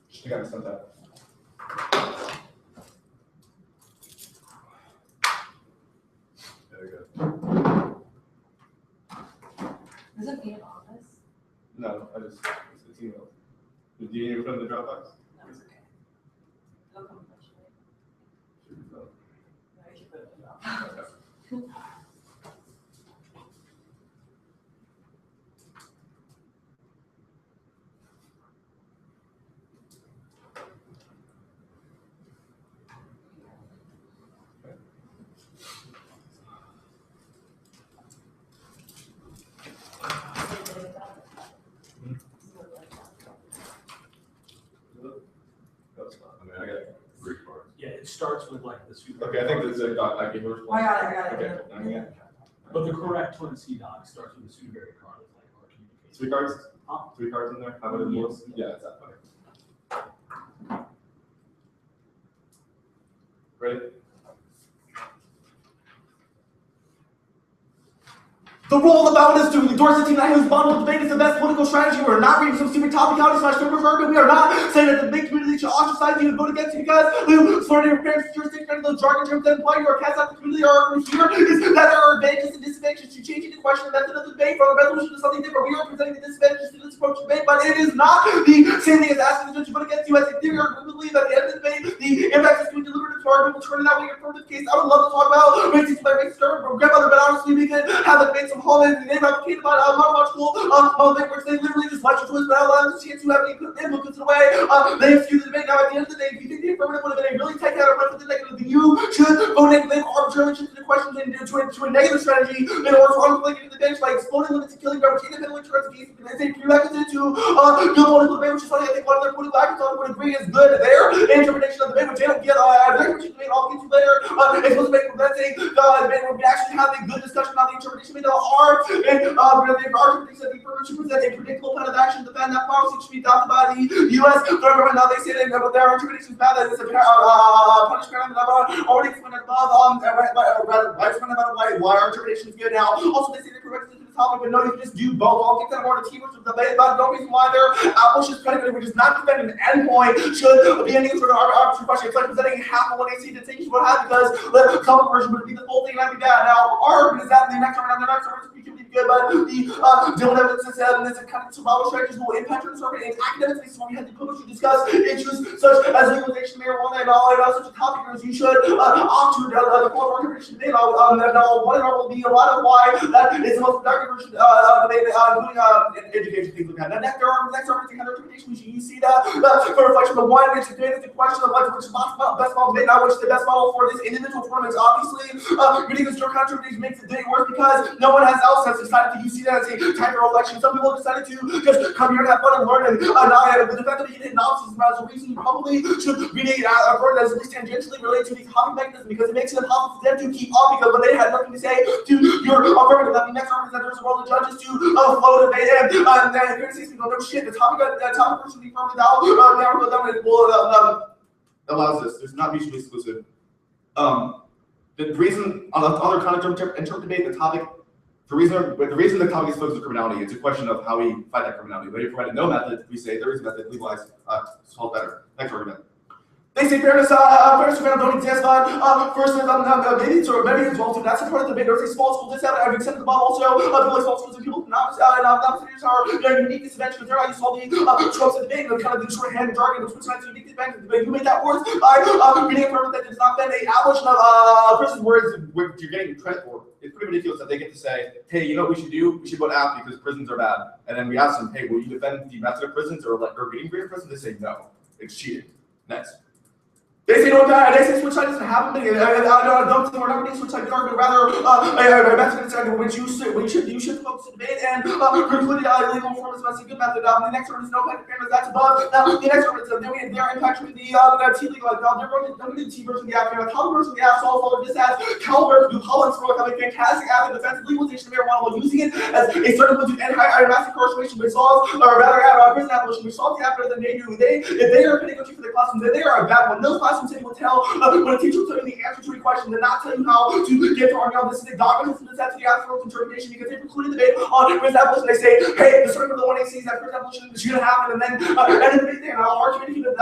Just got sent out. There we go. Is it being honest? No, it's email. Do you need to put it in the Dropbox? No, it's okay. It'll come eventually. Should be fine. No, you should put it in the Dropbox. Okay. That's fine. I mean, I got 3 cards. Yeah, it starts with like the super. Okay, I think that's a doc. I gave her. I got it. Okay, I mean, But the correct Tennessee doc starts with the Sueberry card with like our communication. 3 cards? Huh? 3 cards in there? How about it? Yes. Yeah, it's that. Okay. Ready? The role of the ballot is to endorse the team that whose bundle debate is the best political strategy. We're not reading some stupid topic / super verb. We are not saying that the big community should ostracize you and vote against you because you sort of your parents' jurisdiction and those jargon terms that imply you are cast out of the community or here is that there are advantages and disadvantages to changing the question method of the debate from a resolution to something different. We are presenting the disadvantages to this approach to debate, but it is not the same thing as asking the judge to vote against you as a theory or we believe at the end of the debate the impact is going to be deliberative to our people turning out what your affirmative case. I would love to talk about racist by racist grandmother, but honestly we can have the debate some hall and the name advocated by March School which they literally just watch your choice, but allow them the chance to have any input to the way they excuse the debate. Now at the end of the day, if you think the affirmative would have been a really tight out of the negative, then you should vote negative arbitrarily shift the questions into to a negative strategy in order to unflake the bench by exploding limits to killing garbage independently towards the case. It's a prerequisite to build political debate, which is something I think one of their political actors would agree is good. Their interpretation of the debate, which they don't get their interpretation of the debate, I'll get to later, is supposed to make preventing the debate where we actually have a good discussion about the interpretation of the art and the argument that the affirmative should present a predictable plan of action to defend that policy should be adopted by the U.S. government. Now they say that their interpretation is bad, that it's a punishment already explained above, why our interpretation is good now. Also, they say they correct to the topic, but no, you can just do both. I'll get that more to teamwork to debate about no reason why their Apple should predicate, which is not defend an endpoint, should be any sort of arbitrary question. It's like presenting half of what AC to think you would have because the common version would be the full thing and I'd be bad. Now, our argument is that the next argument can be good, but the dealing evidence is this kind of survival strategies will impact your interpretation. In academic spaces where we had the privilege to discuss issues such as legalization, marijuana, and all such a topic as you should opt to the full interpretation debate. One and all will be a lot of why that is the most productive version of the debate, including education things like that. Now, next argument kind of interpretation, you see that for reflection. The one which is the question of which is best model debate, not which is the best model for this individual tournament. Obviously, reading this journal contribution makes it worse because no one else has decided to use that as a type of reflection. Some people decided to just come here and have fun and learn, and the fact that we get analysis about the reason you probably should read a word that is at least tangentially related to the topic mechanism because it makes it impossible for them to keep up because when they had nothing to say to your affirmative. The next argument is that there's a role of judges to flow debate and you're going to say no shit. The topic should be firmly down. Allows this. There's not mutually exclusive. The reason on the other kind of interpret debate, the topic. The reason the topic is focused on criminality, it's a question of how we fight that criminality. But if we provided no method, we say there is a method, legalize, solve better. Next argument. They say fairness don't exist, first, maybe it's well, that's a part of the debate. There's a small school discount, I've accepted the bomb also, people small schools and people not students are unique disadvantage because there I saw the tropes of the debate, and kind of the shorthand jargon, which was unique disadvantage of the debate. You made that worse by reading a permit that does not been a abolition of prison words, which you're getting credit for. It's pretty ridiculous that they get to say, hey, you know what we should do? We should vote out because prisons are bad. And then we ask them, hey, will you defend the method of prisons or getting rid of prisons? They say no. It's cheating. Next. They say no, they say switch side doesn't happen. We're not going to switch side argument, rather a method which you should focus on debate and conclude the illegal form is a good method. The next one is no kind of fairness, that's above. Now the next one is their impact with the T legal. They're going to T version of the app. Cal version of the app solves all of this as Calvert New Holland's for a fantastic app in defense of legalization of marijuana while using it as a certain to end high massive incarceration which solves, or rather prison abolition which solves the app better than they do. If they are pedagogy for the classroom, they are a bad one. Those classrooms will tell when a teacher will tell you the answer to a question and not tell you how to get to argue. This is the dogmatism that's to the absolute interpretation because they precluded the debate on prison abolition. They say, hey, the circle of the 1AC is that prison abolition is going to happen, and then I'll argue that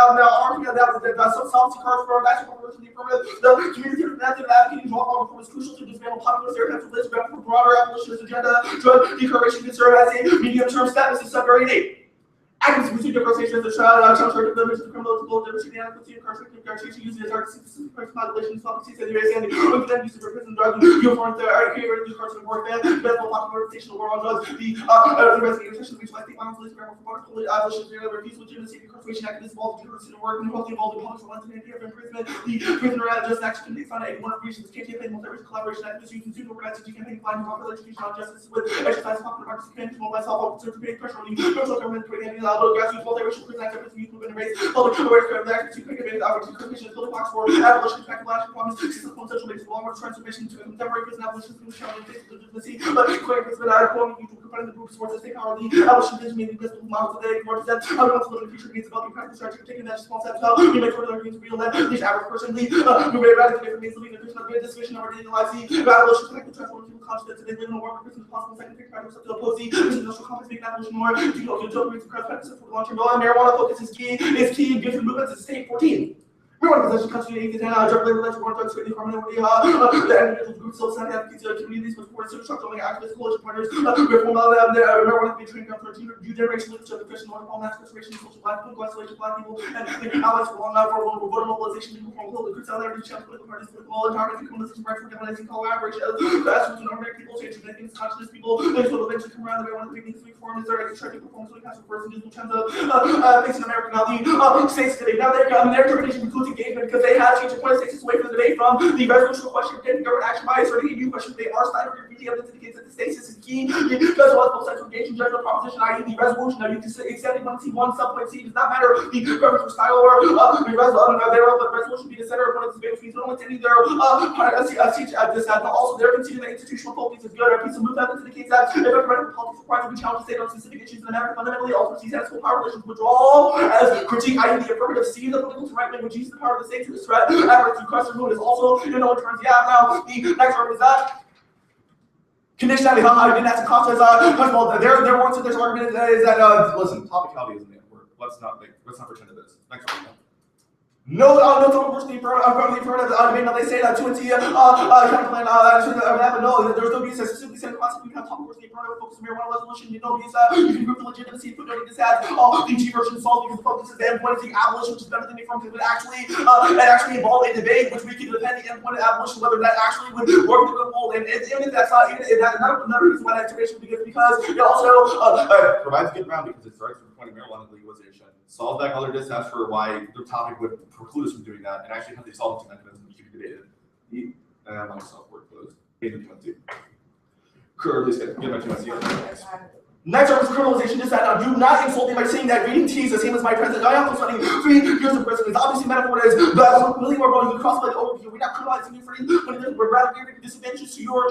some solvency cards for that's what the affirmative. The communicative method of advocating drug law reform is crucial to dismantle popular stereotypes of this for broader abolitionist agenda. Drug decarceration can serve as a medium-term step. This is very 8. Actions between negotiations, the child charge limits the criminal diversity and adequacy incarceration using the target population, policies, and the then use of prison drugs, uniform here in the cards of work ban, medical population war on drugs, the investigation which might be violence, abolition, refuse legitimacy, incarceration, activism, all the diversity of work, and involving public violence and imprisonment, the prisoner just action can be found at one of regions, campaign, multi-racial collaboration, activists using student organization, campaign, finding popular education on justice with exercise popular participation, mobilize self-help, certificate, pressure on the social government, grassroots multiracial prison activities, youth movement, race, public awareness, activity, creative outreach, creation, building blocks for abolition, effective action, problems, successful social basis, long-term transformation to contemporary prison abolition, challenging face of legitimacy, but clear prison out you to confront the group sports that take power, the abolition vision, maybe this model today, represent how we want to live in the future, means developing practice, strategy, taking that small steps, how we make further arguments real that each average person, the very radical different means living in a vision of this vision, our daily lives, the abolition, connected, transforming people conscious, and they live in a world where prison is possible, second, take practice, to oppose the industrial complex, make abolition more, to practice for long-term goal, and marijuana focus is key, good for movements, it's state 14. We want to possession country, drug labor, war drugs, the individual groups, social advocates, communities, with support, social structural activists, coalition partners, reform all of them, marijuana can be trained for new generation, literature, the Christian order, all mass incarceration, social black people, isolation, black people, and the allies for long now for voter mobilization, people from political groups, solidarity, political parties, political empowerment, criminalization, right for organizing, collaboration, grassroots and ordinary people, change things, conscious people, things will eventually come around, they want to make things reform, is there a trying to perform so passive person, in terms of things in America now, the states today, now their interpretation includes engagement because they have changed the 26 away from the debate from the resolution question of government action by asserting a new question. They are cited or repeating evidence indicates that the stasis is key because of both sides of engagement general proposition, i.e. the resolution. Now you can say extending 1C1 subpoint C does not matter the government's style or the resolution being the center of one of the debate, which means not only any their this also they're conceding that institutional focus is good. A piece of move evidence indicates that if a government policy requires to be challenged state on specific issues in America, fundamentally also sees that school power relations withdrawal as critique, i.e. the affirmative C, the political to right wing, which uses the power of the state to this threat. After to question who is also in terms now. The next one is that conditionality. I didn't have to cost us. First of all, their one this argument is that listen, topicality isn't it. Let's not pretend it is. Next one. No total diversity for debate. Now they say that 20 counterplan but no, there's no visa. Specifically saying constantly have total diversity for focus on marijuana resolution. You know visa. You can group the legitimacy and put noting this has all the G version solved because the focus is the endpoint of the abolition, which is better than the affirmative, but actually involve a debate, which we can defend the endpoint of abolition, whether that actually would work the goal. And even if that's not, another reason why that activation would be good because it also provides good ground because it starts with pointing marijuana legalization. Solve back other dispatch for why the topic would preclude us from doing that, and actually have the solvency mechanism to keep it debated. And myself work closed. Please get my 2 Next up is criminalization. Just that do not insult me by saying that reading T is the same as my president. I am studying 3 years of prison. It's obviously metaphor is really more about you cross by the overview. We're not criminalizing you for when we're rather giving disadvantages to your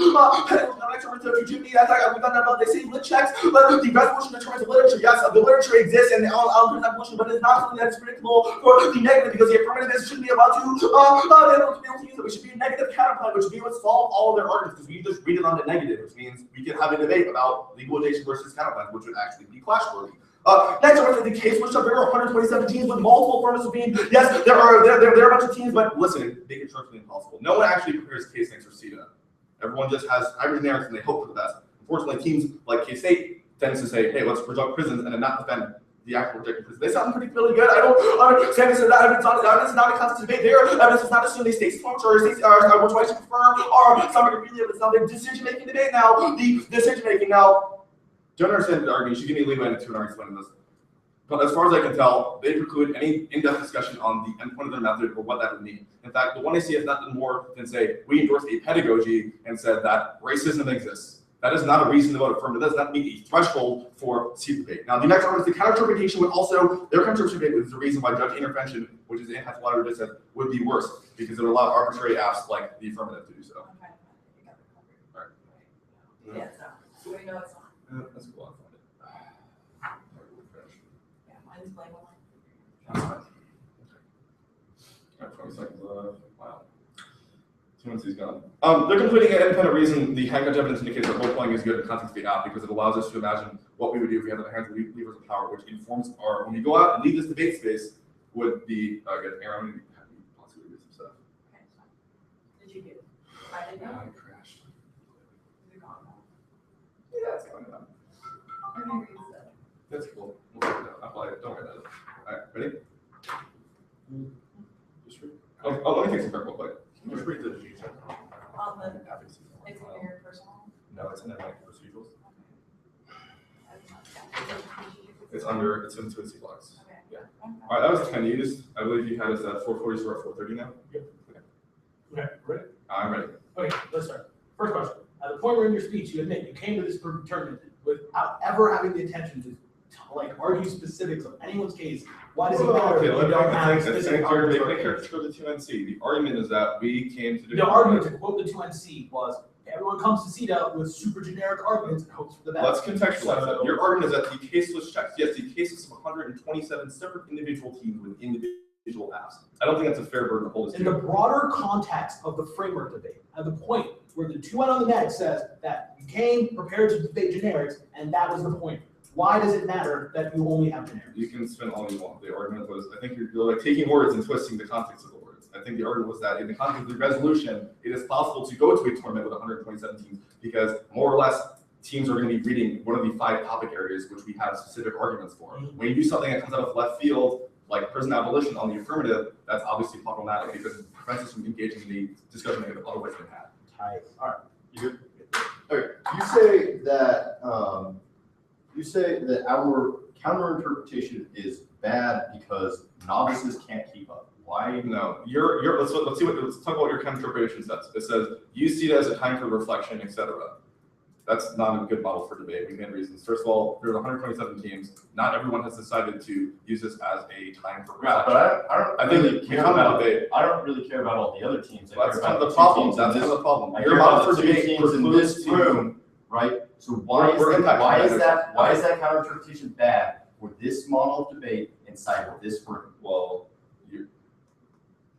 pedagogical next term to Jimmy. That's like we've done that about they say lit checks, but the resolution in terms of literature, yes, the literature exists and I'll put that motion, but it's not something that's predictable for the negative because the affirmative shouldn't be about to use it. We should be a negative counterpoint, which would be what solve all of their arguments because we just read it on the negative, which means we can have a debate about legalization versus counterpoint, which would actually be clash-worthy. Next, I went to the case switch up. There are 127 teams with multiple furnaces being. Yes, there are a bunch of teams, but listen, make it structurally impossible. No one actually prepares case things for CETA. Everyone just has hybrid generics and they hope for the best. Unfortunately, teams like K-State tends to say, hey, let's reject prisons and then not defend the actual rejected prisons. They sound pretty really good. I don't understand this is not a contest debate there. This is not assuming state sponsor or states which way you prefer or some really it's not a decision making debate now. The decision making now. Don't understand the argument. You should give me leeway to an argument explaining this. But as far as I can tell, they preclude any in-depth discussion on the endpoint of their method or what that would mean. In fact, the 1AC has nothing more than say, we endorse a pedagogy and said that racism exists. That is not a reason to vote affirmative. That does not meet a threshold for seat debate. Now, the next argument is the counter-interpretation would also, their counter-interpretation is the reason why judge intervention, which is in Hatch-Water just said, would be worse, because it would allow arbitrary acts like the affirmative to do so. Okay. You got it covered. Right. Yeah, so we know it's not. That's cool. Yeah, mine's blank. That's fine. Alright, 20 seconds left. Wow. 2 minutes is gone. They're completing an independent reason the handcuff evidence indicates that role playing is good in context-based app because it allows us to imagine what we would do if we had the hands of levers of power, which informs our, when we go out and leave this debate space, would be good. Aaron, would possibly do some stuff. Okay, so did you do? I did not. I crashed. Is it gone now? Yeah, it's going down. I'm gonna read this. That's cool. We'll work it out. Apply it. Don't worry about it. Alright, ready? Just read. Oh, let me take some prep real quick. Just read the sheet. On the, it's in your personal. No, it's in the like procedurals. It's under, it's in Twitzy blocks. Okay. Yeah. All right, that was 10 used. I believe you had us at 440, so we're at 430 now. Okay, ready? I'm ready. Okay, let's start. First question. At the point where in your speech you admit you came to this tournament without ever having the intention to like argue specifics of anyone's case, why does it matter if you don't have specific arguments? Make sure to go to 2NC. The argument is that we came to do. The argument, to quote the 2NC, was everyone comes to CETA with super generic arguments and hopes for the best. Let's contextualize that. Your argument is that the caseless checks. Yes, the cases of 127 separate individual teams with individual apps. I don't think that's a fair burden to hold us to. In the broader context of the framework debate, at the point where the 2N on the net says that you came prepared to debate generics, and that was the point. Why does it matter that you only have generics? You can spin all you want. The argument was, I think you're like taking words and twisting the context of the words. I think the argument was that in the context of the resolution, it is possible to go to a tournament with 127 teams because more or less teams are going to be reading one of the 5 topic areas which we have specific arguments for. When you do something that comes out of left field, like prison abolition on the affirmative, that's obviously problematic because it prevents us from engaging in the discussion that could have otherwise been had. All right. You good? Okay. You say that our counter interpretation is bad because novices can't keep up. Why? No, let's talk about what your counter interpretation says. It says you see it as a time for reflection, etc. That's not a good model for debate. We made reasons. First of all, there's 127 teams. Not everyone has decided to use this as a time for reflection. Right, but I don't really care about debate. I don't really care about all the other teams. That's kind of the problem. That's kind of the problem. Your model for debate teams in this room, right? So why is that counter interpretation bad for this model of debate inside of this room? Well,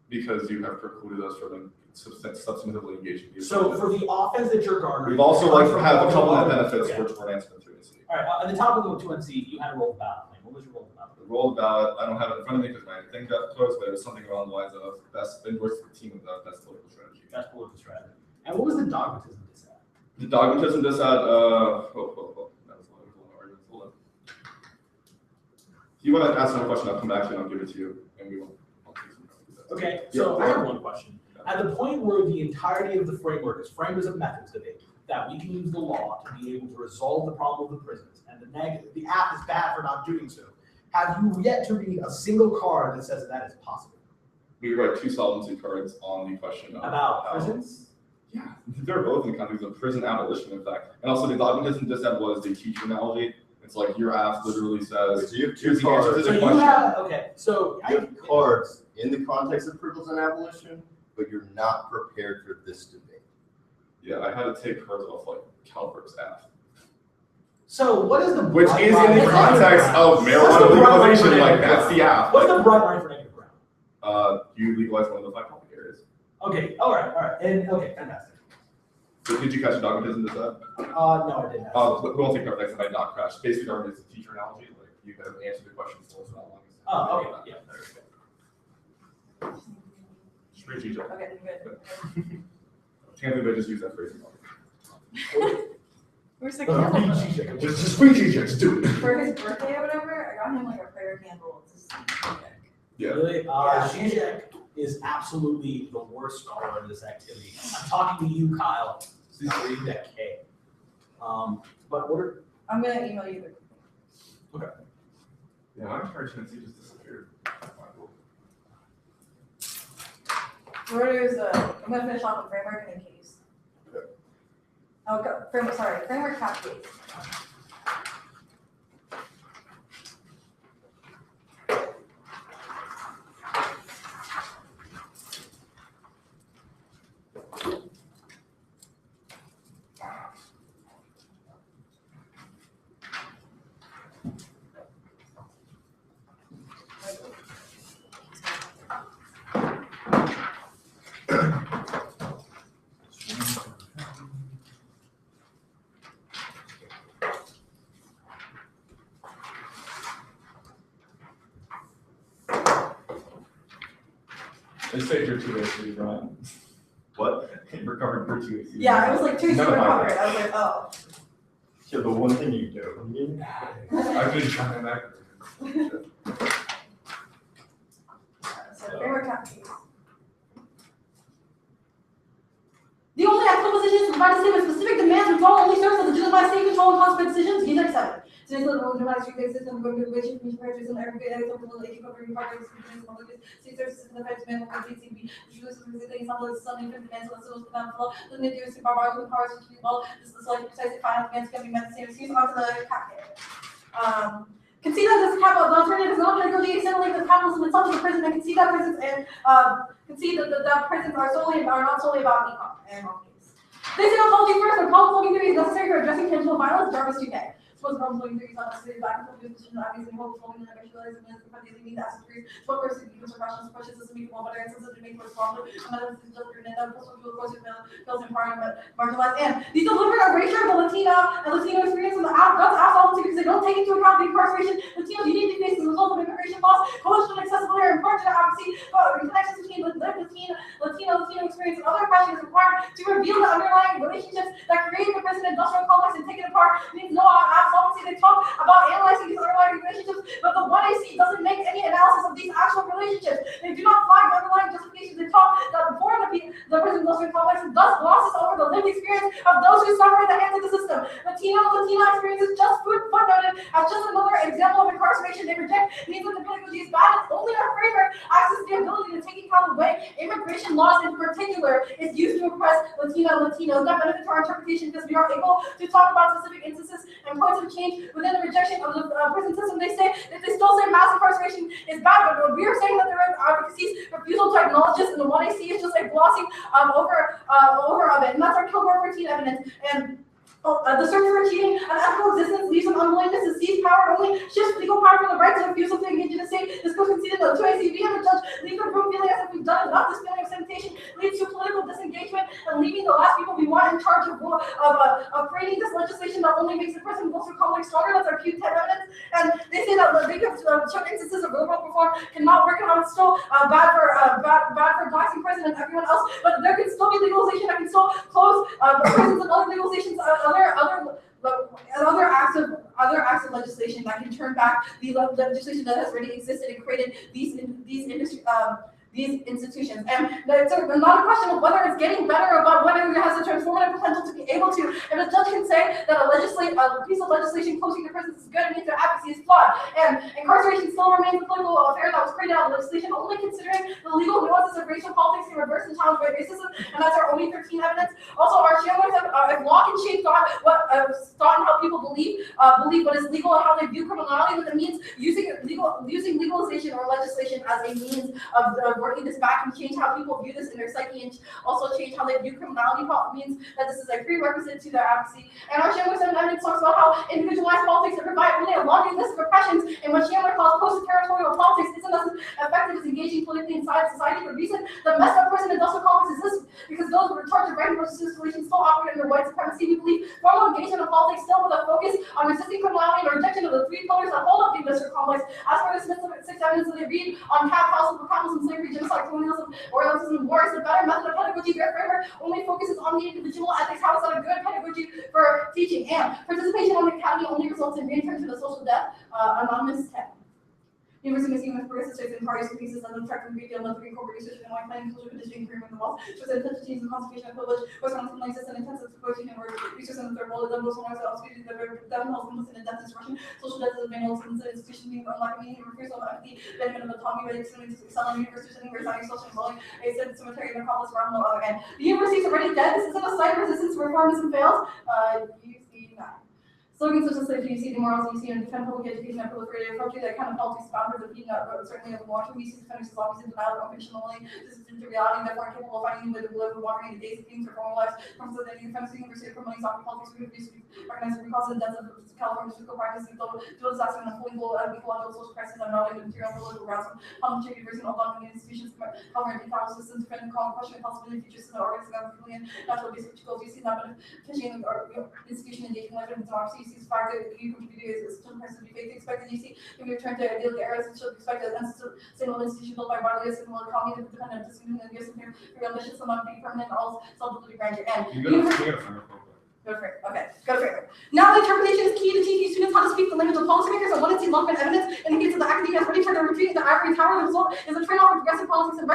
because you have precluded us from substantively engaging. So for the offense that you're garnering, we've also like have a couple of benefits which we're answering through. All right, at the top of the 2NC, you had a roll of ballot claim. What was your roll of ballot? The roll of ballot, I don't have it in front of me because my thing got closed, but it was something along the lines of best endorsed for team with the best political strategy. Best political strategy. And what was the dogmatism this had? The dogmatism this had, that was one of the arguments. Hold on. If you want to ask another question, I'll come back to you and I'll give it to you, and we will. Okay, so I have one question. At the point where the entirety of the framework is framed as a methods debate, that we can use the law to be able to resolve the problem of the prisons, and the app is bad for not doing so, have you yet to read a single card that says that is possible? We write 2 solvency cards on the question of about prisons? Yeah, they're both in the context of prison abolition, in fact. And also the dogmatism this had was the teacher analogy. It's like your app literally says, so you have 2 here's the answer to cards. the So question. you have, okay, so You have cards in the context of prison abolition, but you're not prepared for this debate. Yeah, I had to take cards off like Calvert's app. So what is the Which bright is in line the for context negative of ground? marijuana What's the bright line legalization, for like negative that's ground? the app. What's the bright line for negative ground? You legalize one of the 5 topic areas. Okay, all right, and okay, fantastic. So did you catch the dogmatism this app? No, I didn't. We won't take our next time I not crash. Basically, argument is the teacher analogy. Like you that have answered the question for us, not long as. Oh, okay, yeah, there we go. Free teacher. Okay, good. Can't believe I just used that phrase. Where's the candle? Just free cheese, do it. For his birthday or whatever, I got him like a prayer candle. It's just Yeah. Really? Yeah. Zizek is absolutely the worst scholar in this activity. I'm talking to you, Kyle. Please read that K. But what are, I'm gonna email you the. Yeah, my entire Tennessee just disappeared. I'm gonna finish off with framework and then case. Okay. Oh, framework cap case. They say you're too AC, Brian. What? Recovered for 2 AC. Yeah, it was like 2 None of super my covered. I was like, oh. Yeah, the one thing you do. I've been trying that. So framework cap case. The only ethical position is to provide a statement of specific demands which all only serves to legitimize state control and consequent decisions. He's accepted. So it's a little dramatic street system, which is prepared to every day, some little like covering partners, state services, and the feds, man, what they be, which is things on the Sunday, and demands of the civil council, the news, and powers to keep all, this is like precisely final demands can be met the same excuse onto the cap. Concede that this capital, the alternative is not pedagogy, externally the capitalism itself is a prison, and concede that prisons and concede that prisons are not solely about econ and all case. They say apology first, but problem-solving theory is necessary for addressing tangible violence. Jarvis 2K. Suppose problem-solving theory is not necessary back and forth position obviously problem-solving and eventualizing and the means as theories. What person uses or questions questions system equal but answers to make for problem. Another is just written and also to course feels empowering but marginalized. And these deliberate erasure of the Latino experience in the guts ass all because they don't take into account the incarceration Latinos uniquely face as a result of immigration laws, coalition accessibility, and important advocacy, connections between the Latino experience and other questions required to reveal the underlying relationships that create the prison industrial complex and take it apart. Means no absolutely they talk about analyzing these underlying relationships, but the 1AC doesn't make any analysis of these actual relationships. They do not find underlying justifications. They talk that before the prison industrial complex and thus glosses over the lived experience of those who suffer at the hands of the system. Latina experience is just footnoted as just another example of incarceration they reject. Means that the pedagogy is bad. It's only our framework access the ability to take account the way immigration laws in particular is used to oppress Latinos. That benefits our interpretation because we are able to talk about specific instances and points of change within the rejection of the prison system. They still say mass incarceration is bad, but we are saying that there is advocacy's refusal to acknowledge this, and the 1AC is just like glossing over of it, and that's our Kilgore 14 evidence. And the search for achieving an ethical existence leaves an unwillingness to seize power, only shifts legal power from the right to refusal to engage in the state. This goes conceded to 2AC. We have a judge leave the room feeling as if we've done enough. This feeling of sanitation leads to political disengagement and leaving the last people we want in charge of creating this legislation that only makes the person most complex stronger. That's our Q10 evidence. And they say that they could certain instances of liberal reform cannot work out. It's still bad for blacks in prison and everyone else. But there can still be legalization that can still close prisons and other legalizations. Other acts of legislation that can turn back the legislation that has already existed and created these institutions. And it's not a question of whether it's getting better, but whether it has a transformative potential to be able to. If a judge can say that a piece of legislation closing the prisons is good, it means their advocacy is flawed. And incarceration still remains a political affair that was created out of legislation, only considering the legal nuances of racial politics can reverse and challenge by racism, and that's our only 13 evidence. Also, our channels have lock and shape thought and how people believe what is legal and how they view criminality, what it means using legalization or legislation as a means of working this back and change how people view this in their psyche and also change how they view criminality means that this is a prerequisite to their advocacy. And our Chandler 7 evidence talks about how individualized politics that provide only a laundry list of oppressions and what Chandler calls post-territorial politics isn't as effective as engaging politically inside society. The reason the messed up prison industrial complex exists because those who are charged with writing versus solutions still operate under white supremacy. We believe formal engagement in politics still with a focus on resisting criminality and rejection of the three pillars that hold up the industrial complex. As for the Smith's six evidence that they read on capitalism, slavery, genocide, colonialism, Orientalism, and wars, the better method of pedagogy, their framework only focuses on the individual ethics. How is that a good pedagogy for teaching? And participation on the academy only results in return to the social debt. Anonymous 10. University of Michigan with progressive states and parties and pieces and attractive great deal of corporate research and white planning, culture, conditioning, career in the wealth, shows that intensive change in concentration and privilege, Wisconsin places and intensive exploitation and work, research in the third world, the most owners of species that are down health and listen and death destruction, social death is a manual and institution being unlocking meaning, refusal of empathy, benefit of autonomy, by extending to excel in universities and university social and bullying, a cemetery and necropolis around the other end. The university is already dead. This isn't a site resistance to reformism fails. You see that. Slogans such as like you see the morals you see and defend public education and proliferated approaches that kind of politics boundaries of being certainly of watching we see defenders as always in denial of unconditionally. This is into reality, therefore incapable of finding the live and wandering in the days of things or formal lives. From so that the defense of the University of Criminal Soccer Politics we produce organized recalls and deaths of California physical practice and dual disaster and a fully global ecological social crisis and not even material and political grounds of public university and all dominant institutions covering equal systems defending calling question possibility features in the organism of and natural basic goals. You see not fishing or institution engaging life and democracy. You see the fact that you contribute is still person to be faith expected. You see can be returned to ideal eras and should be expected and single institution built by bodily a single economy that dependent discriminating and yes and here ambitious and not be permanent all self-deluded grandeur and go for it. Okay, go for it. Now the interpretation is key to teaching students how to speak the language of policymakers and when it's development evidence indicates that the academia is ready for their retreat in the ivory tower. The result is a trade-off of progressive politics and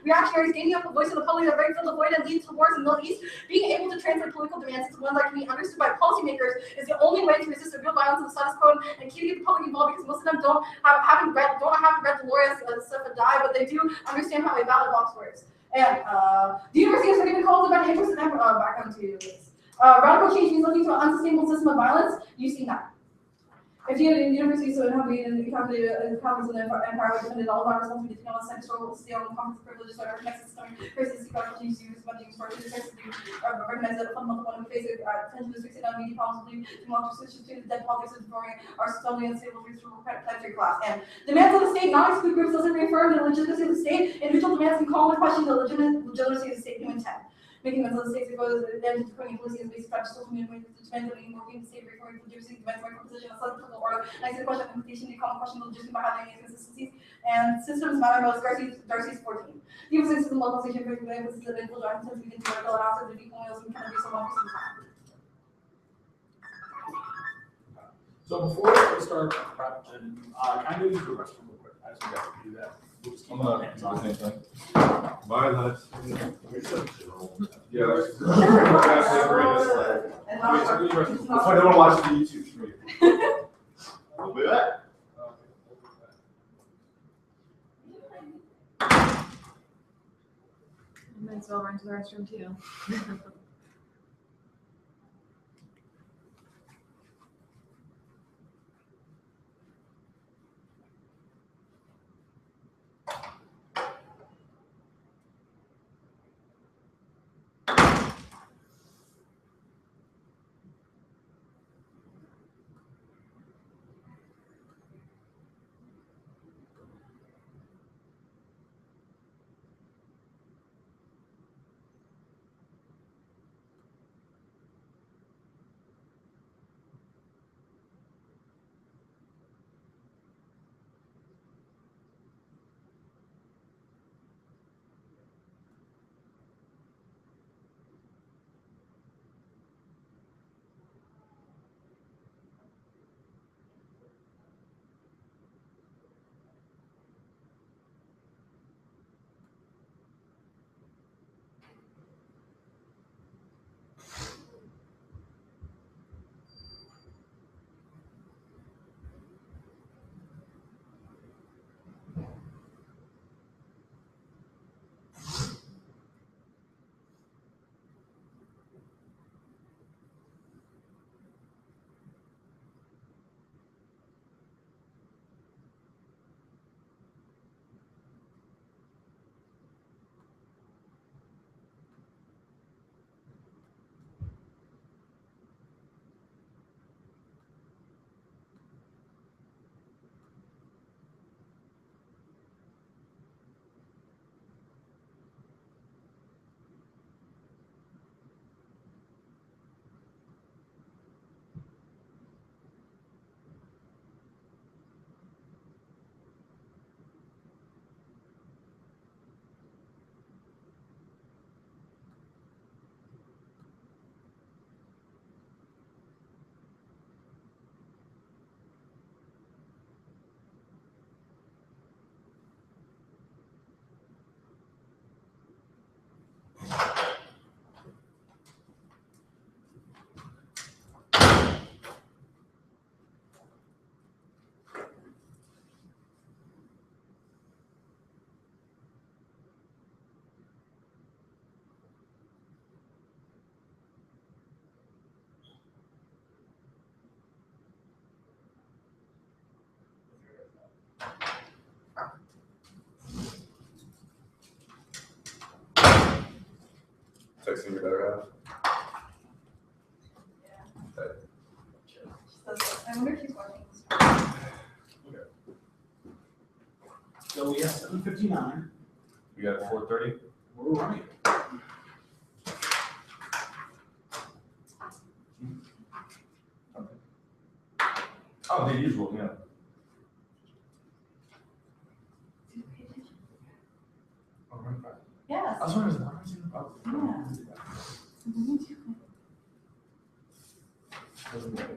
reactionaries gaining up the voice of the public that very fill the void and leads to wars in the Middle East. Being able to translate political demands into ones that can be understood by policymakers is the only way to resist the real violence of the status quo and keep the public involved because most of them haven't read Dolores stuff and die, but they do understand how a ballot box works. And the university is getting called about interest in back onto this. Radical change means looking to an unsustainable system of violence. You see that. If you had a university, so it would be in the conference of the empire would defend all of our responsibility to know the historical steel and conference privileges that are connected to systemic crisis, radical change to use funding structure to recognize that a fundamental one of the basic attention is fixing on media problems, believe democracy switches to the dead politics of forming our slowly unstable planetary class. And demands of the state, not exclude groups, doesn't reaffirm the legitimacy of the state. Individual demands can call into question the legitimacy of the state human intent. Making mental mistakes because the engine to policy is based on social movement to depend on working the state reforming producing demands my proposition of political order. I see the question of implementation, the common question of logistics by having inconsistencies and systems matter most. Darcy's 14. The emphasis in local station for the emphasis of individual actions we can do it allows it to be colonials and kind of be so long for some time. So before we start prep, can I go use the restroom real quick? I just got to do that. We'll just keep our hands on it. Bye, guys. Yeah. If I don't watch the YouTube stream. We'll be back. Might as well run to the restroom too. Texting your better half. I wonder if he's watching this. So we have 7:59. We got 4:30. We're running. Oh, the usual, yeah. Oh, right back. Yes. I was wondering, why was it? Oh, Yeah. Doesn't matter.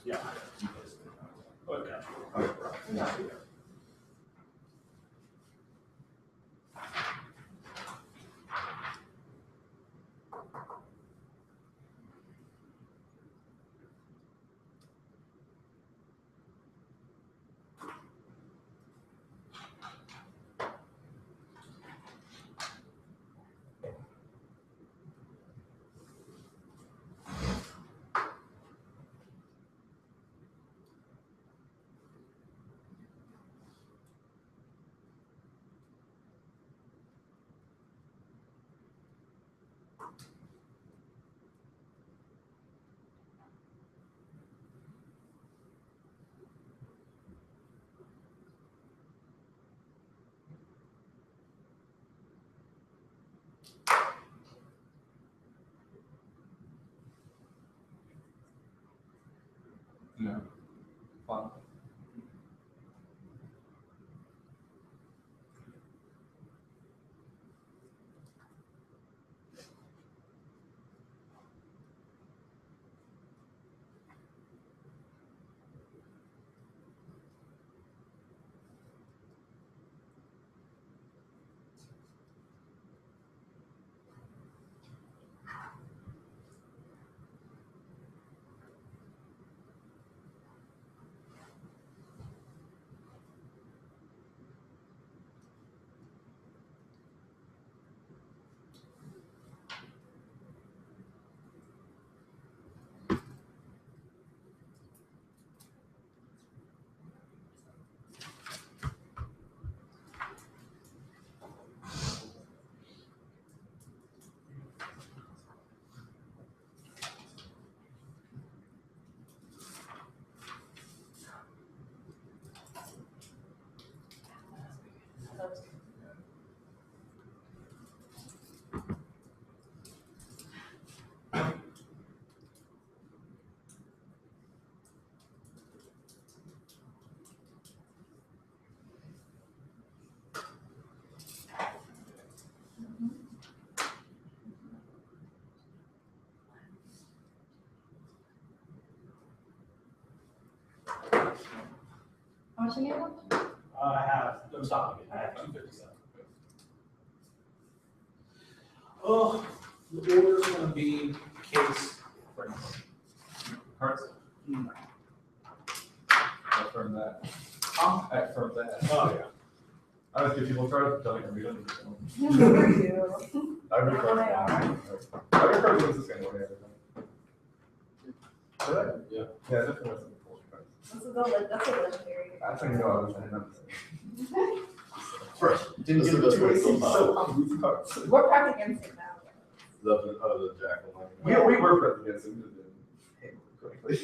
Yeah. Okay. Yeah. Fun. much you have? I'm stopping it, I have 257. Oh, the order's gonna be case for Hearts. I affirm that. I affirm that. Oh, yeah. I always give people cards, don't even read them. For you. I read cards. I read cards against this game every time. Really? Yeah. Yeah, definitely was some bullshit cards. That's a legendary. That's how you know I was trying not to say. First, Didn't This get is the the two best way to AC, go so about I'm losing cards. We're practicing against it now. the jack of We were friends against him, we just didn't handle it correctly.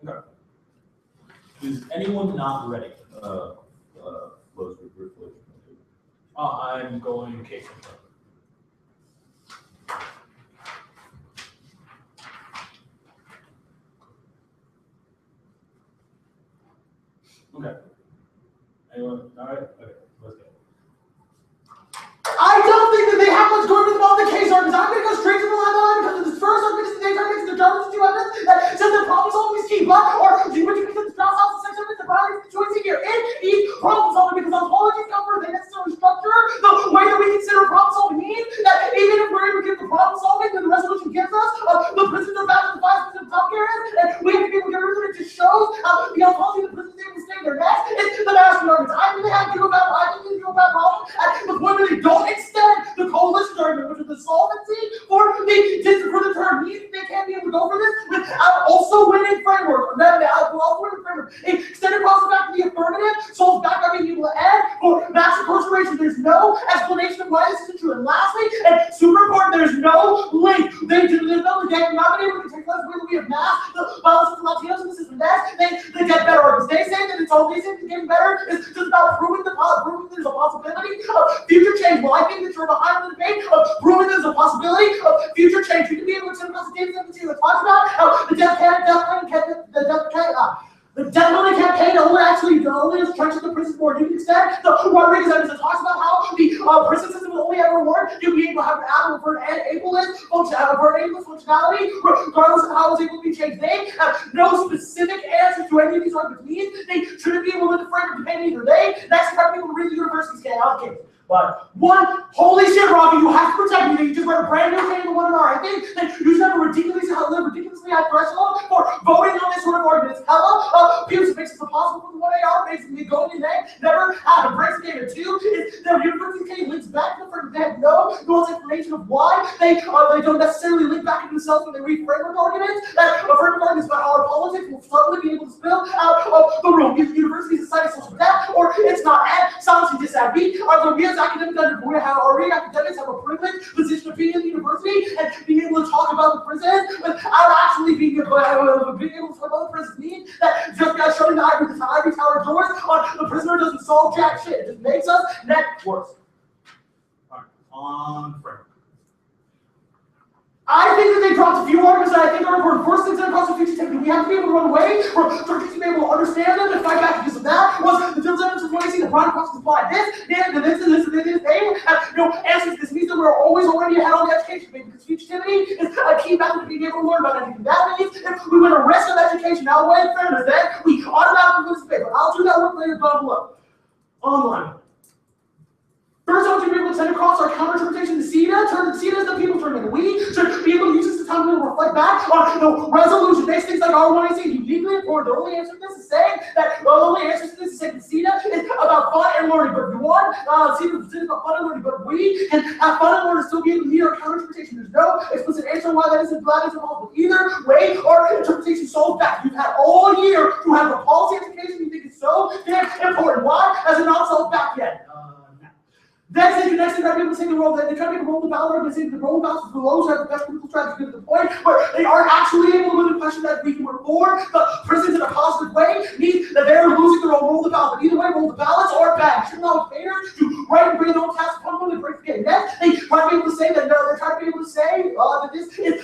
Okay. Is anyone not ready? Close with briefly. I'm going case in front. Okay. Anyone? All right. Okay. Let's go. I don't think that they have much going for them on the case arguments. I'm going to go straight to the line because of this first argument is the daytime makes the Jarvis two evidence that says that problem solving is key. But, or do you consider the Strauss House and sex evidence that Brown is the choice here? It is problem solving because ontologies come first. They necessarily structure the way that we consider problem solving means that even if we're able to get the problem solving that the resolution gives us, the prisoners are back to the 5% of top areas, and we have to be able to get rid of it. It just shows how the ontology of the prison is able to stay their necks. It's the master arguments. I think they have to do a bad problem at the point where they don't extend the coalition argument, which is the solvency for the term means they can't be able to go for this without also winning framework. And then also winning framework. Extended process back to the affirmative, solves back by being able to add for mass incarceration. There's no explanation of why this isn't true. And lastly, and super important, there's no link. There's no link. They have not been able to take less way that we have mass the violence of the Latinos in the system. They get better arguments. They say that it's all they say that getting better is just about proving there's a possibility of future change. Well, I think that you're behind the debate of proving there's a possibility of future change. We can be able to send across the David 17 that talks about how the death penalty campaign only has trenches the prison board. You can extend the Rodriguez evidence that talks about how the prison system will only ever work. You'll be able to have an animal for an ableist functionality, regardless of how it's able to be changed. They have no specific answer to any of these arguments. Means they shouldn't be able to frame or depend either. They next time people read the university scale out case. But one, holy shit, Rocky, you have to protect me. You just read a brand new thing in the 1 hour. I think that you should have a ridiculously high threshold for voting on this sort of argument. It's hella abuse. It makes it impossible for the 1 AR, basically going in there, never have a breaks game. And 2 is the university case links back to the fact that they have no nuanced explanation of why they don't necessarily link back into themselves when they read framework arguments. That framework arguments about how our politics will suddenly be able to spill out of the room. Either the university is citing social debt, or it's not. And silence and disagree are the real academics have a privileged position of being in the university and being able to talk about the prisons without actually being able to talk about the prisons means that just by showing the ivory tower doors on the prisoner doesn't solve jack shit. It just makes us net worse. All right. On framework. I think that they dropped a few arguments that I think are important. First things that across the future tech, we have to be able to run away from churches to be able to understand them and fight back against them. That was the field evidence of what I see the Brown process apply this, and this, and this, and this. They have no answers. This means that we're always already ahead on the education debate because fugitivity is a key method to being able to learn about anything. That means if we want to risk of education now way in fairness, then we automatically lose the paper. I'll do that work later down below. Online. First, I want you to be able to send across our counter-interpretation to CETA. Turn CETA as the people turn into we. Should be able to use this as time to reflect back on the resolution-based things like R1AC. Uniquely important. The only answer to this is saying that the only answer to this is saying that CETA is about fun and learning. But if you want CETA is about fun and learning, but we can have fun and learn and still be able to meet our counter-interpretation. There's no explicit answer on why that isn't possible. Either way, our interpretation solves back. You've had all year to have a policy education you think is so damn important. Why has it not solved back yet? Next thing, they're trying to make a role, they're trying to make a role of valor, they're saying the role of valor is below, so the best people try to get to the point where they aren't actually able to win the question that we can reform the prisons in a positive way, means that they're losing their own role of valor. But either way, role of balance or bad. You should allow payers to write and bring their own tasks upon them, they break Okay, next, they try to be able to say that, no, they're trying to be able to say that this is,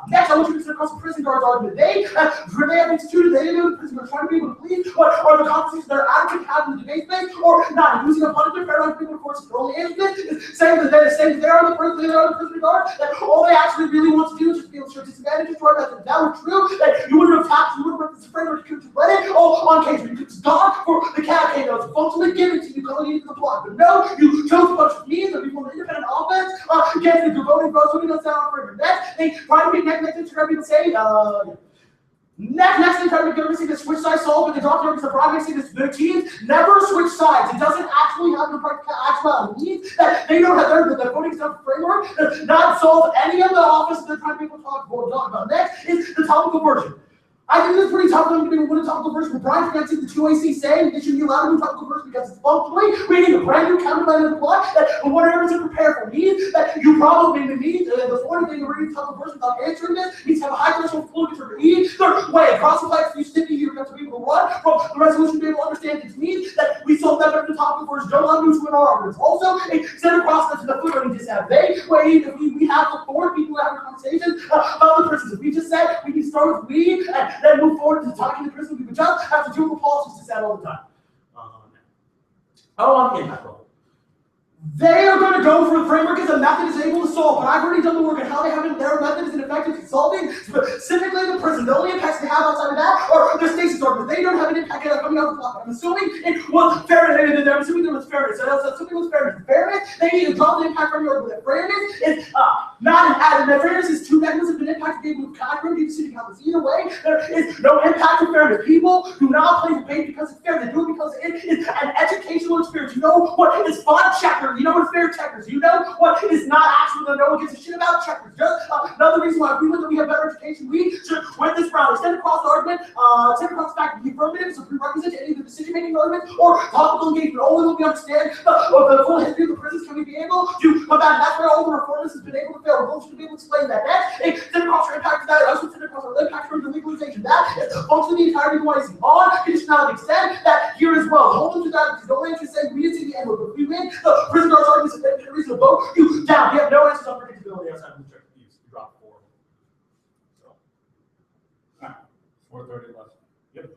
next, I want you to consider across the prison guards argument. They have instituted, they do the prison guards trying to be able to plead what are the conversations that are adequate to have in the debate space, or not, using a punishment fair enough people, of course, early age is saying that they're on the prison guard, that all they actually really want to do is just be able to show disadvantages to our method. If that were true, that you wouldn't have tapped, you wouldn't have this framework, you could have read it all on case, you could have gone for the campaign that was functionally given to you going into the block. But no, you chose to punch me, that we formed an independent offense against the voting for us, so we don't sound for next. They try to be next people say, Next thing, trying to get everything to switch sides solved, but the doctor is the broadcast is the teams never switch sides. It doesn't actually have the practical actuality. It means that they don't have the voting stuff framework does not solve any of the offices that trying to people talk about. Next is the topical version. I think it's pretty tough for them to be one topical version. But Brian connected the 2AC saying they should be allowed to do topical version because it's functionally creating a brand new countermeasure plot that whatever to prepare for means that you probably need. The fourth thing of reading topical version without answering this needs to have a high threshold flow to read. Third way, across the flex, you sticky, you have to be able to run from the resolution to be able to understand its means that we solve that better the topical version. Don't allow you to win our arguments. Also, a center process in the foot running just have they way if we have the four people having conversations about the prisons. We just said we can start with we and then move forward to talking to prison. We would just have to do policies to set all the time. On the impact level. They are going to go for the framework as a method is able to solve, but I've already done the work on how they have their method is ineffective in solving specifically the prison. The only impacts they have outside of that are their stasis argument. They don't have an impact coming out of the clock. I'm assuming it was fairness. I'm assuming there was fairness. So assuming it was fairness. Fairness, they need to drop the impact from your argument. Fairness is not an added. Fairness is two mechanisms of an impact to be able to conquer the city councils. Either way, there is no impact of fairness. People do not play the debate because it's fair. They do it because it is an educational experience. You know what is fun checker. You know what is fair checkers. You know what is not actually no one gives a shit about checkers. Just another reason why if we win that we have better education, we should win this round. Extend across the argument, extend across the fact that the affirmative is a prerequisite to any of the decision-making argument or topical engagement. Only when we understand the full history of the prisons can we be able to come back. That's where all the reformists has been able to fail. We're going to be able to explain that. Next, extend across our impact to that. Also extend across our impact from the legalization. That is functionally the entirety of what I see. On conditionality, extend that here as well. Hold them to that because the only answer is saying we didn't see the end. But if we win, the prison guards arguments and a reason to vote you down. We have no answers on predictability outside of the check views. You drop 4. So, all right, 4:30 left. Yep.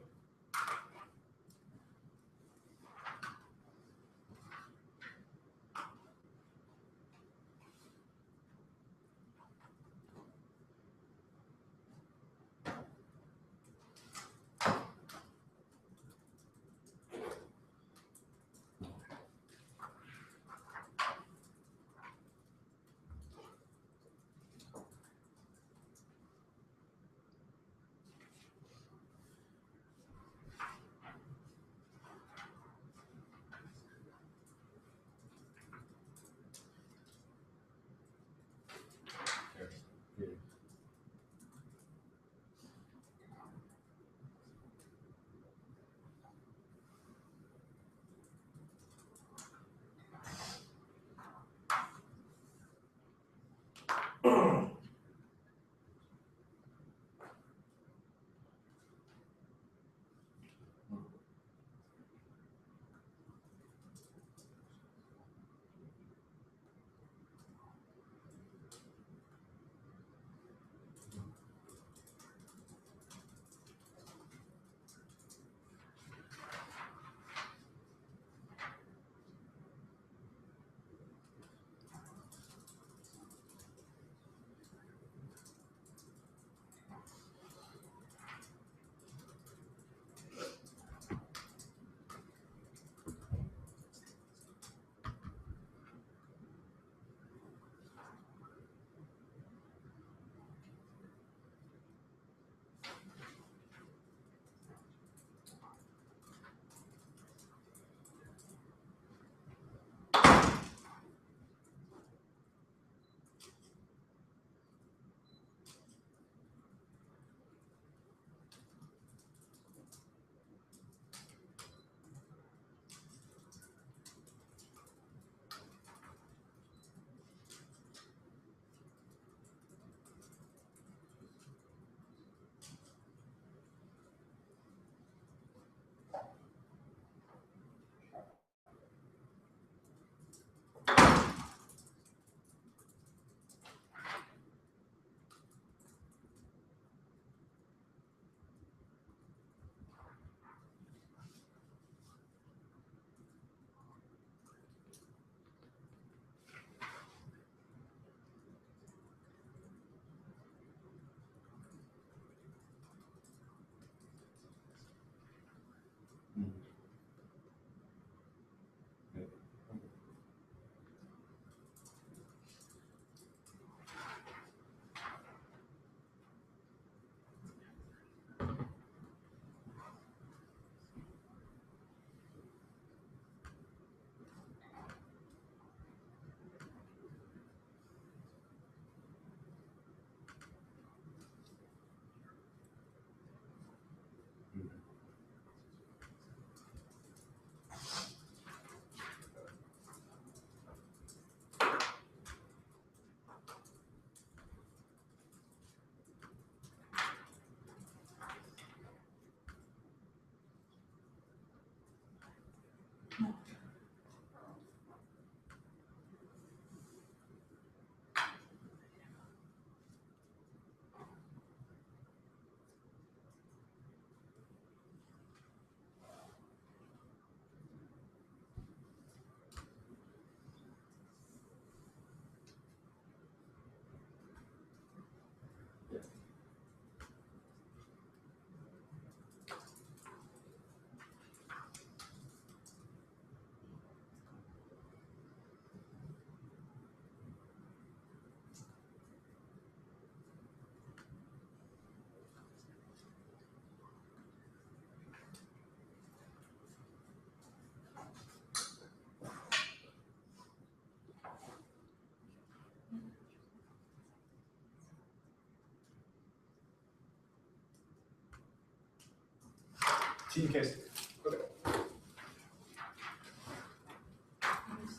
Team case. Okay.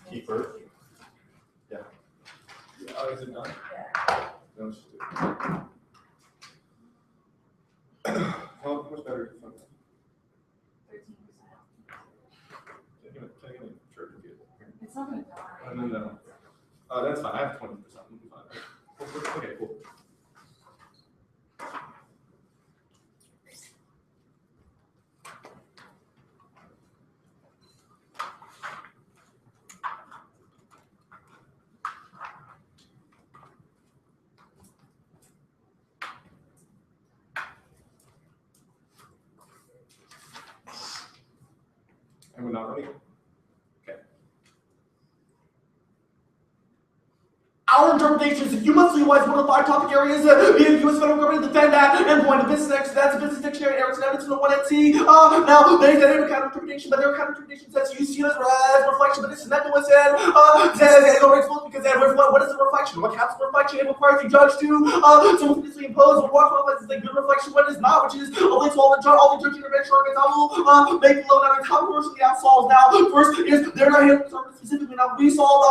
Keeper. Yeah. Oh, is it done? Yeah. No, it's just how much better is it? 13%. Can I get a shirt and get It's not gonna die. No. That's fine. I have 20%. We'll be fine. Okay, cool. And we're not running. Okay. Our interpretations, if you must utilize one of the 5 topic areas via the U.S. federal government to defend that endpoint of business, that's a business dictionary, Erickson Evidence from the 1NC. Now, there's that counter interpretation, but their counter interpretation says you see it as reflection, but this is not what said. Says it always supposed because what is a reflection? What counts as a reflection? It requires the judge to simultaneously impose what is a good reflection, what is not, which is relates to all the judge intervention arguments. I will make below now controversially outsolves. Now, first is they're not here specifically. Now, we solve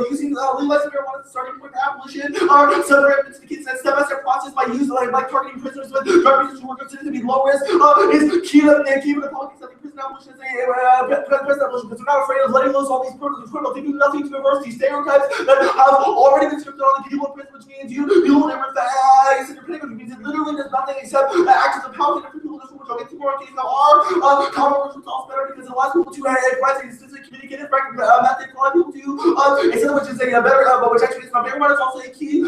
using legalizing marijuana as a starting point for abolition. Our several evidence indicates that step-by-step process by using like targeting prisoners with drug research who are considered to be low risk is key to the politics of the prison abolition as a prison abolition, because we're not afraid of letting loose all these criminals. They do nothing to reverse these stereotypes that have already been scripted on the people in prison, which means you will never facts in your pedagogy, means it literally does nothing except actions of power for people in this room, which I'll get to more in case now are common words results better because it allows people to provide a specific communicative method for people to instead of which is a better but which actually is not marijuana is also a key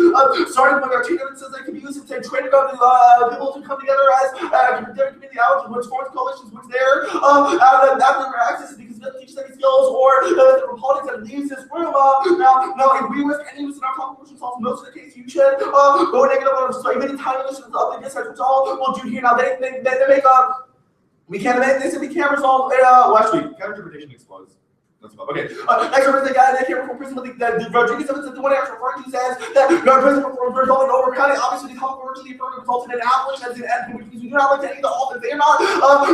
starting point. Our chain evidence says that can be used to train to go to people to come together as community outreach, which forms coalitions, which they're after access because they teach study skills or the politics that leaves this room. Now, if we risk any use in our competition results, most of the case you should go negative on so even tiny listens of the district, which all we'll do here. Now they make we can't resolve actually counter interpretation explodes. That's about okay. Next reference the guy that came from prison with the Rodriguez evidence that the one I was referring to says that prison for resulting in overcrowding. Obviously, the health emergency resulted in abolition as an end because we do not look at any of the authors. They are not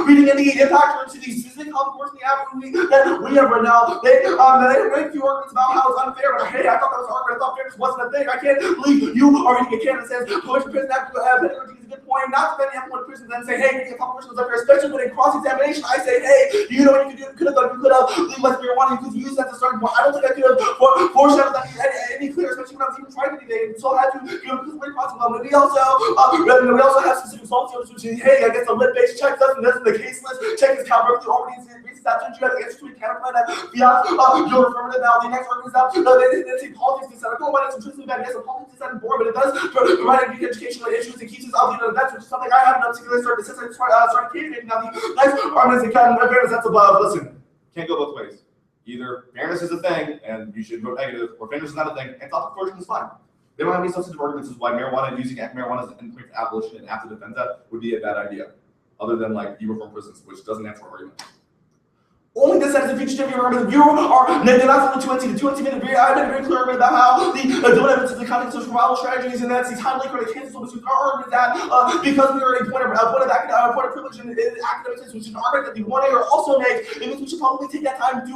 reading any impact into these specific health emergency that we have right now. They make few arguments about how it's unfair, but hey, I thought that was an argument. I thought fairness wasn't a thing. I can't believe you are reading a canon that says poetry prison pedagogy is a good point. Not to defend anyone in prison, then say, hey, the health emergency was unfair, especially when in cross-examination I say, hey, you know what you could have done? You could have legalized marijuana. You could use that to start. I don't think I could have foreshadowed that any clearer, especially when I was even trying anything. So I had to, because of the possible. We also have specific results, which is, hey, I guess the lit-based check doesn't the case list. Check is count perfectly already in that you have the answer to counterpart that you're affirmative. Now the next argument is that they say politics is not. I don't know why that's intrinsically bad. Yes, the politics is not boring, but it does provide a educational issues. It keeps us out of that's which is something I haven't particularly started since I started catering. Now the next argument is kind of fairness. That's above. Listen, Can't go both ways. Either fairness is a thing and you should vote negative, or fairness is not a thing and self-proportion is fine. They don't have any substantive arguments as why marijuana and using marijuana as an endpoint for abolition and after defend that would be a bad idea. Other than like you reform prisons, which doesn't answer argument. Only this as a future remember the Bureau are they're not from the 2 minute period. I've been very clear about how the evidence of the context of survival strategies and that's these highly critical cases, which our argument that because we are at a point of privilege and academic sense, which is an argument that the 1A also makes, it means we should probably take that time to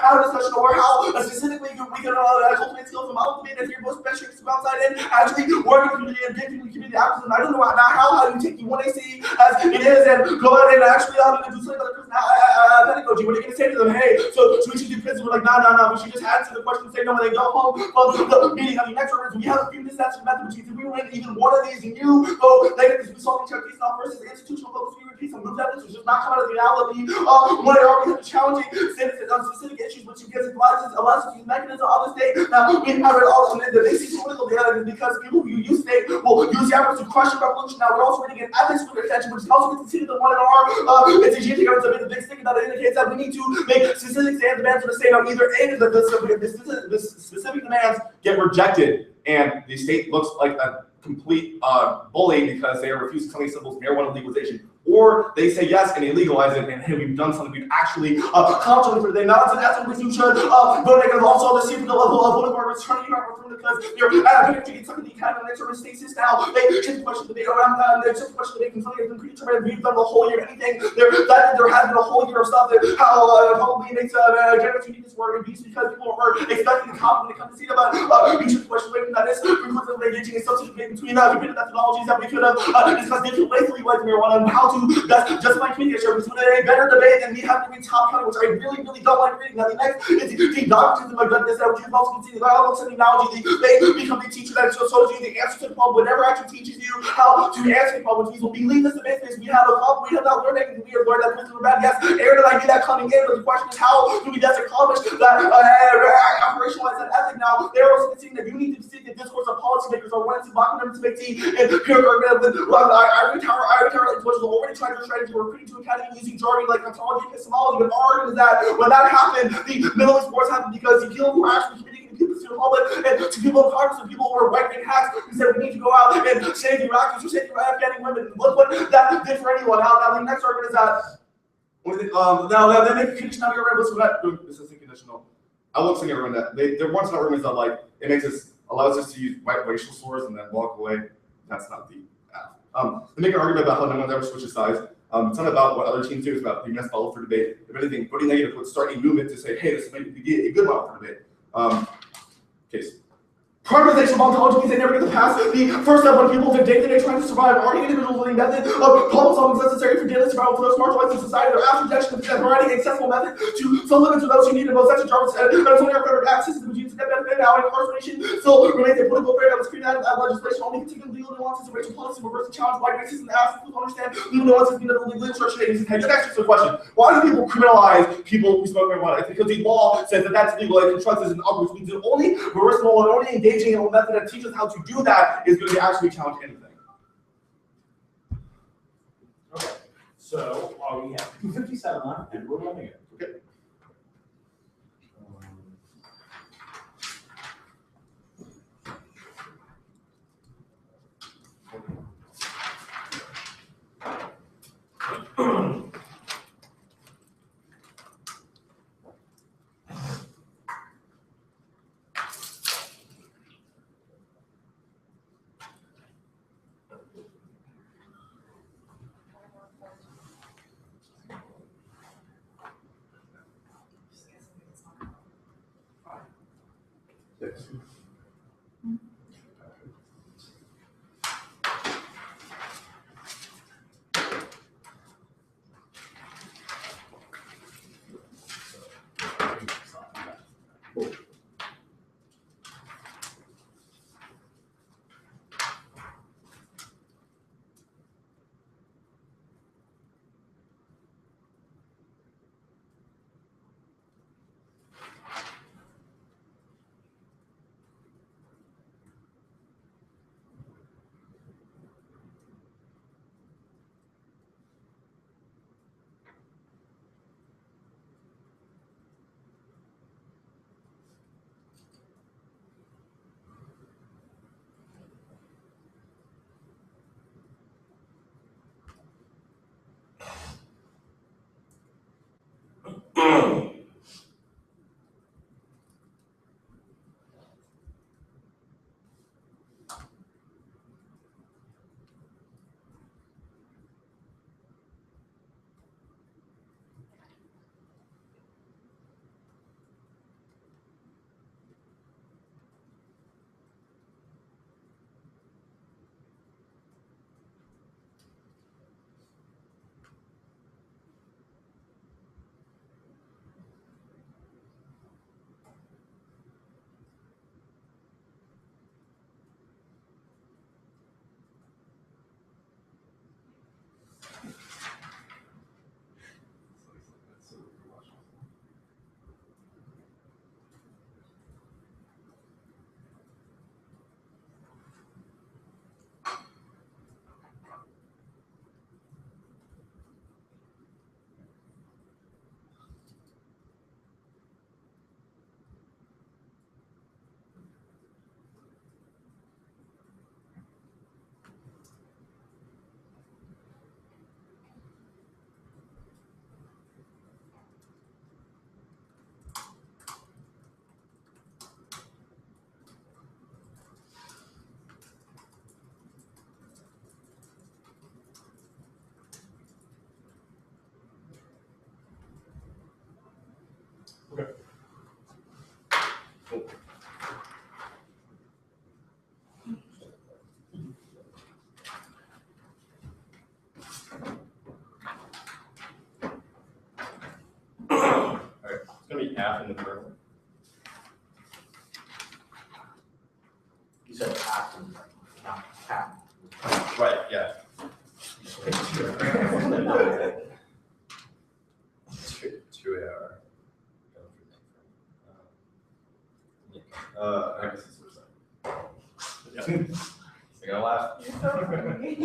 have a discussion over how specifically we can cultivate skills and model debate as your most best to outside in actually work in the community and dig in the community activism. I don't know how you take the 1AC as it is and go out and actually do something about the prison pedagogy. When you're going to say to them, hey, so we should do prison, we're like, no, we should just answer the question and say no when they go home from the meeting. On the next reference, we have a few disaster methods, which if we win even one of these and you go later, because we saw each other piece off versus institutional focus, we repeat some group evidence, which does not come out of the reality. When they already have challenging statements on specific issues, which you get allows us to use mechanisms of the state. Now, we have it all in the basic political data because people who use state will use the efforts to crush the revolution. Now, we're also reading an ethics with attention, which is also considered the one in our it's a GT government, so the big stick that indicates that we need to make specific demands for the state on either A, the specific demands get rejected, and the state looks like a complete bully because they are refusing something simple as marijuana legalization, or they say yes and they legalize it, and hey, we've done something we've actually constantly for the day. Now, that's an essence which you should vote negative. Also, the secret level of political returning from the because they're pedagogy stuck in the academy and they're sort of stasis now. They shift the question debate around them. They shift the question debate completely has been predetermined. We've done the whole year anything. There has been a whole year of stuff that probably makes gender uniqueness more abuse because people are expecting to come when they come to see them. We shift the question away from that is conclusive engaging a substitute between computer methodologies that we could have discussed different ways to legalize marijuana and how to best justify communication. Because when a better debate than me having to read top county, which I really don't like reading. Now the next is the dogmatism of this, which is also considered dialogue and technology. They become the teacher that shows you the answer to the problem, but never actually teaches you how to answer the problem. Which means we leave this debate space. We have a problem. We have not learned anything. We have learned that prisons are bad. Yes, Aaron and I knew that coming in, but the question is how do we best accomplish that operationalize that ethic now? They're also seeing that you need to see the discourse of policymakers or when it's blocking them to make tea and peer with ivory tower, which is already trying to strategy. We're recruiting to academy using jargon like ontology, epistemology, but our argument is that when that happened, the Middle East wars happened because the people who were actually communicating to people to the public and to people in Congress and people who were right-wing hacks who said we need to go out and save the Iraqis or save the Afghani women. Look what that did for anyone. Now the next argument is that now they make a condition out of your rights. This isn't conditional. I won't sing everyone that there once not arguments that like it makes us allows us to use white racial slurs and then walk away. That's not the they make an argument about how no one's ever switches sides. It's not about what other teams do. It's about the mess follow for debate. If anything, voting negative would start a movement to say, hey, this might be a good model for debate. Case. Privatization of ontology means they never get to pass the first step when people are day-to-day trying to survive. Already individuals living method of problem solving is necessary for daily survival for those marginalized in society. They're after protection of providing accessible method to some limits to those who need it most. That's what Jarvis said. And it's only our federal access to the genes that benefit now. Incarceration still remains a political affair that was created out of legislation. Only particular legal nuances of racial policy reverse the challenge white racism and ask people to understand legal nuances mean that the legal instruction agencies can. Just ask yourself a question. Why do people criminalize people who smoke marijuana? It's because the law says that that's legal and constructs as an upwards means that only reversible and only engaging in a method that teaches how to do that is going to actually challenge anything. Okay, so we have 257 left, and we're moving it. Okay. Yes. Okay. Cool. It's gonna be half in the room. You said half, not half. Right, yeah. Two AR. I guess it's suicide. I gotta laugh. You're so funny.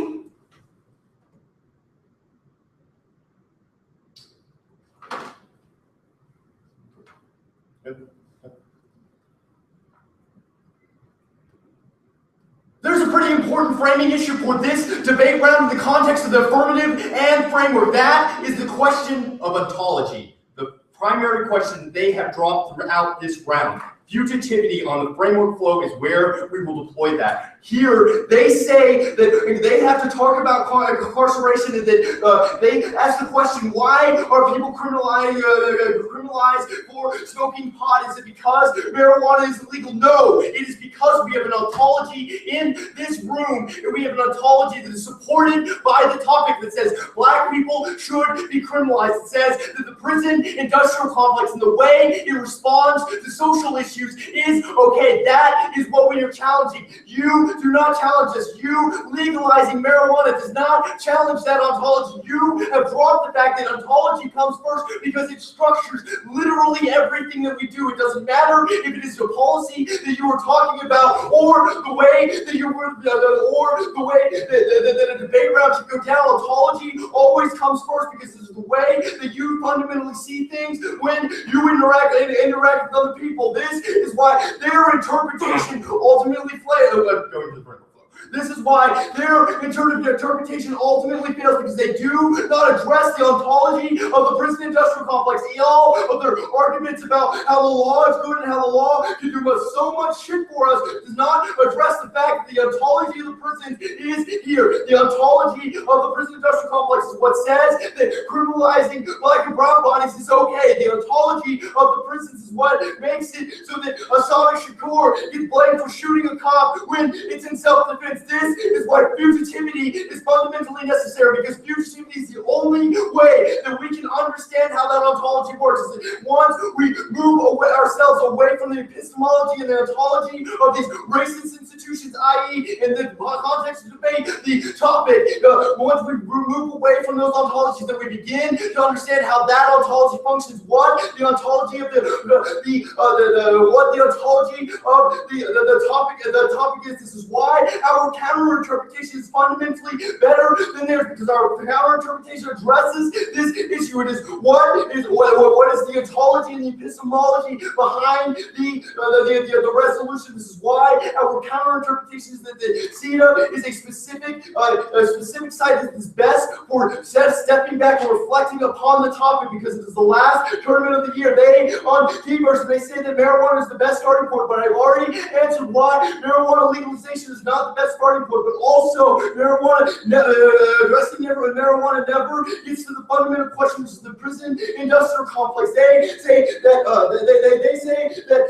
There's a pretty important framing issue for this debate round in the context of the affirmative and framework. That is the question of ontology. The primary question that they have dropped throughout this round. Fugitivity on the framework flow is where we will deploy that. Here, they say that they have to talk about incarceration and that they ask the question, why are people criminalized for smoking pot? Is it because marijuana is illegal? No, it is because we have an ontology in this room. And we have an ontology that is supported by the topic that says black people should be criminalized. It says that the prison industrial complex and the way it responds to social issues is okay. That is what we are challenging. You do not challenge this. You legalizing marijuana does not challenge that ontology. You have dropped the fact that ontology comes first because it structures literally everything that we do. It doesn't matter if it is the policy that you were talking about or the way that you were, or the way that a debate round should go down. Ontology always comes first because this is the way that you fundamentally see things when you interact with other people. This is why their interpretation ultimately This is why their interpretation ultimately fails because they do not address the ontology of the prison industrial complex. All of their arguments about how the law is good and how the law can do so much shit for us does not address the fact that the ontology of the prison is here. The ontology of the prison industrial complex is what says that criminalizing black and brown bodies is okay. The ontology of the prisons is what makes it so that Asada Shakur gets blamed for shooting a cop when it's in self-defense. This is why fugitivity is fundamentally necessary, because fugitivity is the only way that we can understand how that ontology works. Is that once we move ourselves away from the epistemology and the ontology of these racist institutions, i.e. in the context of debate, the topic, once we move away from those ontologies, that we begin to understand how that ontology functions, what the ontology of the ontology of the topic is. This is why our counter interpretation is fundamentally better than theirs, because our counter interpretation addresses this issue. It is what is the ontology and the epistemology behind the resolution. This is why our counter interpretation is that the CETA is a specific site that is best for stepping back and reflecting upon the topic, because it is the last tournament of the year. They on T-verse, they say that marijuana is the best starting point, but I've already answered why marijuana legalization is not the best starting point, but also addressing marijuana never gets to the fundamental question, which is the prison industrial complex. They say that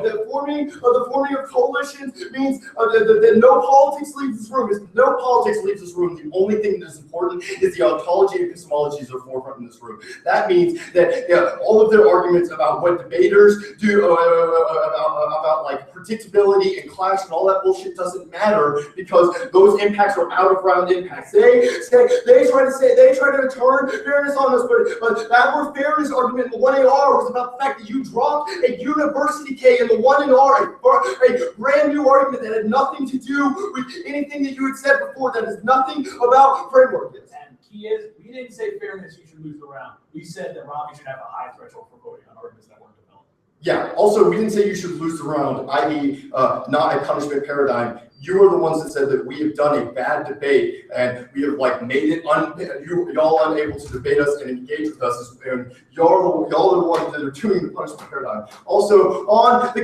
the forming of coalitions means that no politics leaves this room. If no politics leaves this room, the only thing that is important is the ontology and epistemologies are forefront in this room. That means that all of their arguments about what debaters do about like predictability and clash and all that bullshit doesn't matter, because those impacts are out of round impacts. They try to turn fairness on us, but our fairness argument in the 1AR was about the fact that you dropped a university K in the 1AR, a brand new argument that had nothing to do with anything that you had said before. That is nothing about framework. And key is, we didn't say fairness, you should lose the round. We said that Robbie should have a high threshold for voting on arguments that weren't developed. Yeah, also, we didn't say you should lose the round, i.e. Not a punishment paradigm. You are the ones that said that we have done a bad debate and we have like made it y'all unable to debate us and engage with us, and y'all are the ones that are doing the punishment paradigm. Also, on the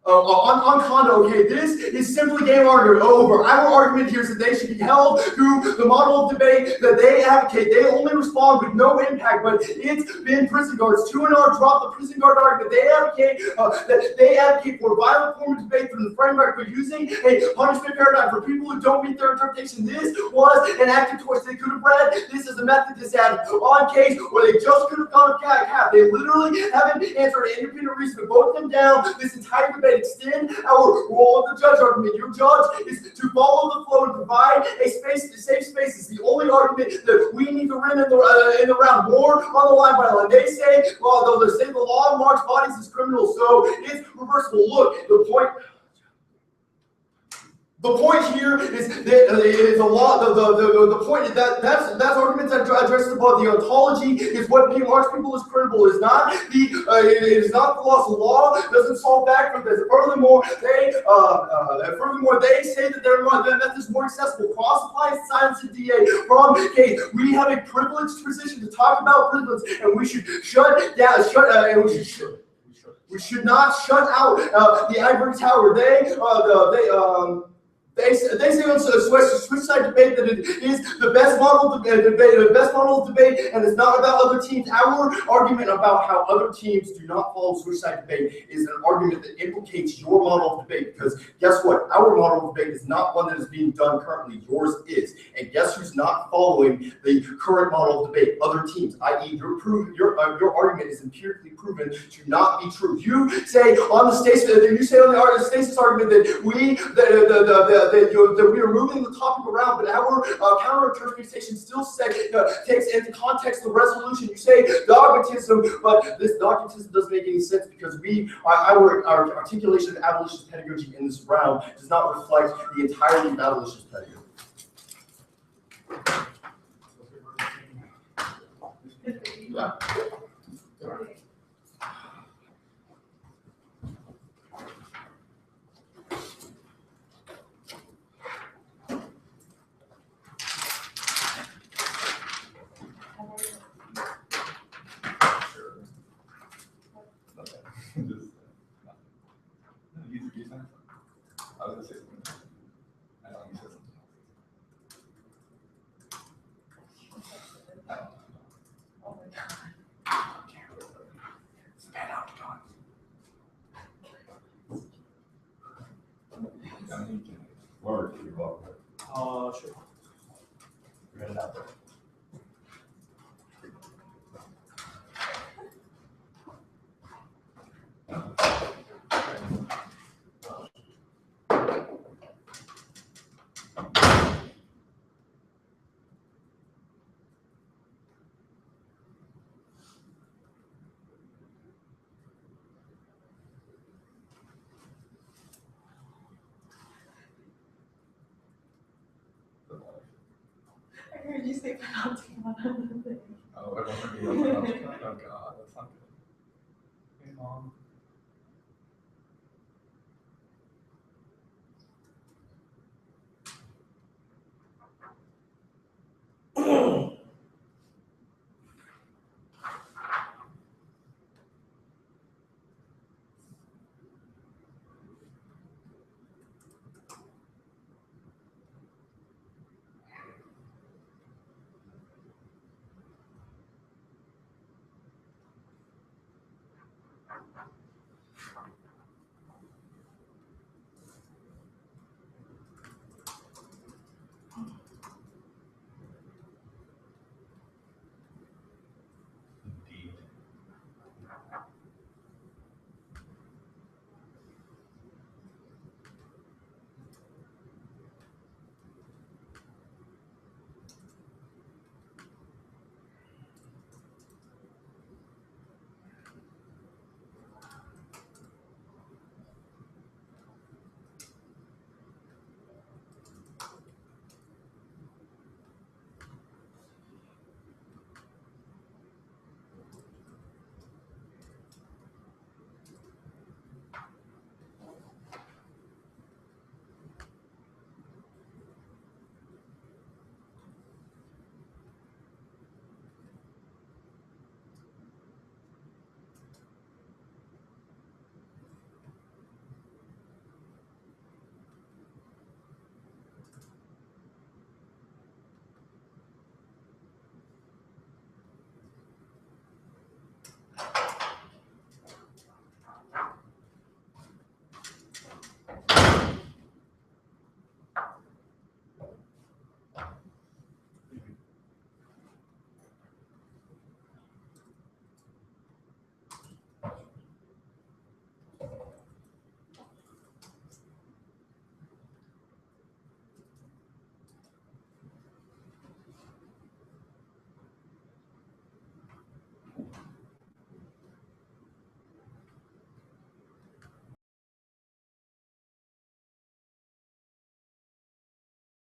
on condo, okay, this is simply game argument over. Our argument here is that they should be held to the model of debate that they advocate. They only respond with no impact, but it's been prison guards. 2NR dropped the prison guard argument. They advocate for a violent form of debate through the framework of using a punishment paradigm for people who don't meet their interpretation. This was an active choice. They could have read this as a method that's added on case where they just could have gone a cap. They literally haven't answered an independent reason to vote them down this entire debate. Extend our role of the judge argument. Your judge is to follow the flow and provide a space, a safe space. Is the only argument that we need to win in the round. More on the line by line. They say, well, they say the law marks bodies as criminals, so it's reversible. Look, the point here is that is a law. The point is that's arguments that address about the ontology is what marks people as criminal. Is not it is not the loss of law. Doesn't solve back from this. Furthermore, they say that that method is more accessible. Cross applies silence and DA from case. We have a privileged position to talk about prisons, and we should we should not shut out the ivory tower. They say on switch side debate that it is the best model of debate, and it's not about other teams. Our argument about how other teams do not follow switch side debate is an argument that implicates your model of debate. Because guess what? Our model of debate is not one that is being done currently. Yours is. And guess who's not following the current model of debate? Other teams. I.e., your argument is empirically proven to not be true. You say on the stasis argument that we are moving the topic around, but our counter interpretation still takes into context the resolution. You say dogmatism, but this dogmatism doesn't make any sense because our articulation of abolitionist pedagogy in this round does not reflect the entirety of abolitionist pedagogy. Yeah. I was gonna say something. I know you said something. I don't know. Oh my god. Span out, John. Word, you're welcome. Sure. Read it out there. I heard you say penalty on the thing. Oh, everyone heard me. Oh, God.